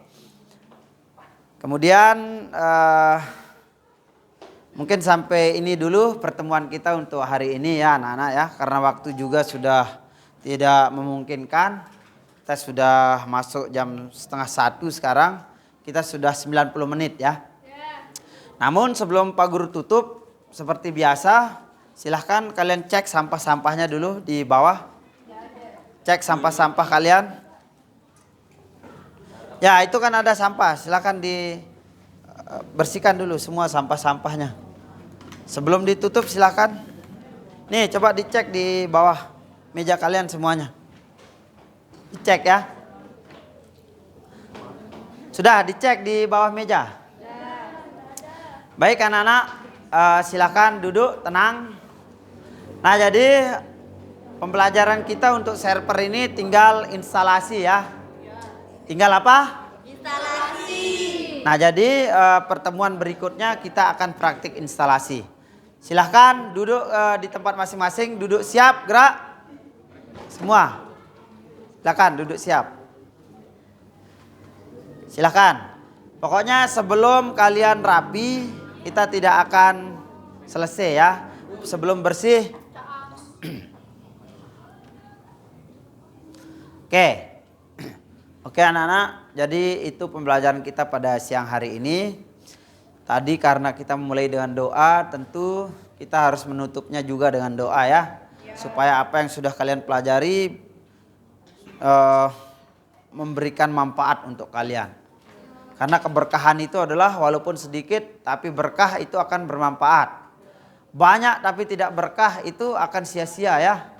A: Kemudian mungkin sampai ini dulu pertemuan kita untuk hari ini ya anak-anak ya. Karena waktu juga sudah tidak memungkinkan. Kita sudah masuk jam 12:30 sekarang. Kita sudah 90 menit ya. Namun sebelum Pak Guru tutup, seperti biasa, silahkan kalian cek sampah-sampahnya dulu di bawah. Cek sampah-sampah kalian. Ya, itu kan ada sampah, silahkan dibersihkan dulu semua sampah-sampahnya. Sebelum ditutup silahkan. Nih, coba dicek di bawah meja kalian semuanya. Dicek ya. Sudah dicek di bawah meja. Baik anak-anak, silakan duduk tenang. Nah jadi pembelajaran kita untuk server ini tinggal instalasi ya. Tinggal apa? Instalasi. Nah jadi pertemuan berikutnya kita akan praktik instalasi. Silahkan duduk di tempat masing-masing, duduk siap, gerak. Semua. Silahkan duduk siap. Silahkan. Pokoknya sebelum kalian rapi, kita tidak akan selesai ya. Sebelum bersih. Oke anak-anak. Jadi itu pembelajaran kita pada siang hari ini. Tadi karena kita memulai dengan doa, tentu kita harus menutupnya juga dengan doa ya. Supaya apa yang sudah kalian pelajari memberikan manfaat untuk kalian. Karena keberkahan itu adalah walaupun sedikit tapi berkah itu akan bermanfaat. Banyak tapi tidak berkah itu akan sia-sia ya.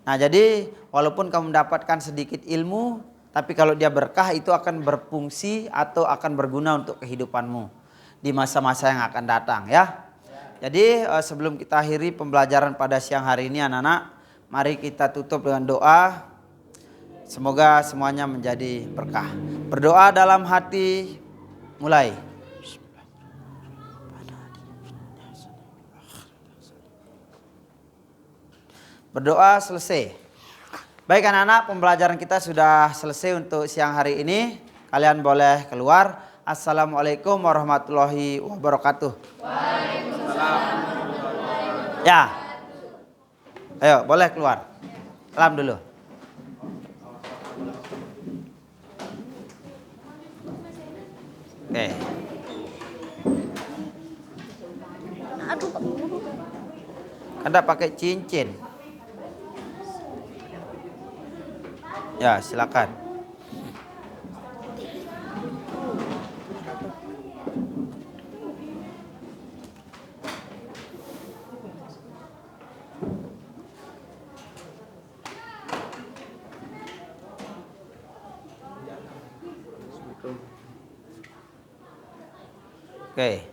A: Nah jadi walaupun kamu mendapatkan sedikit ilmu, tapi kalau dia berkah itu akan berfungsi atau akan berguna untuk kehidupanmu di masa-masa yang akan datang ya. Jadi sebelum kita akhiri pembelajaran pada siang hari ini anak-anak, mari kita tutup dengan doa. Semoga semuanya menjadi berkah. Berdoa dalam hati, mulai. Berdoa selesai. Baik anak-anak, pembelajaran kita sudah selesai untuk siang hari ini. Kalian boleh keluar. Assalamualaikum warahmatullahi wabarakatuh. Waalaikumsalam warahmatullahi wabarakatuh. Ya. Ayo, boleh keluar. Salam dulu. Oke. Anda pakai cincin. Ya, silakan. Oke.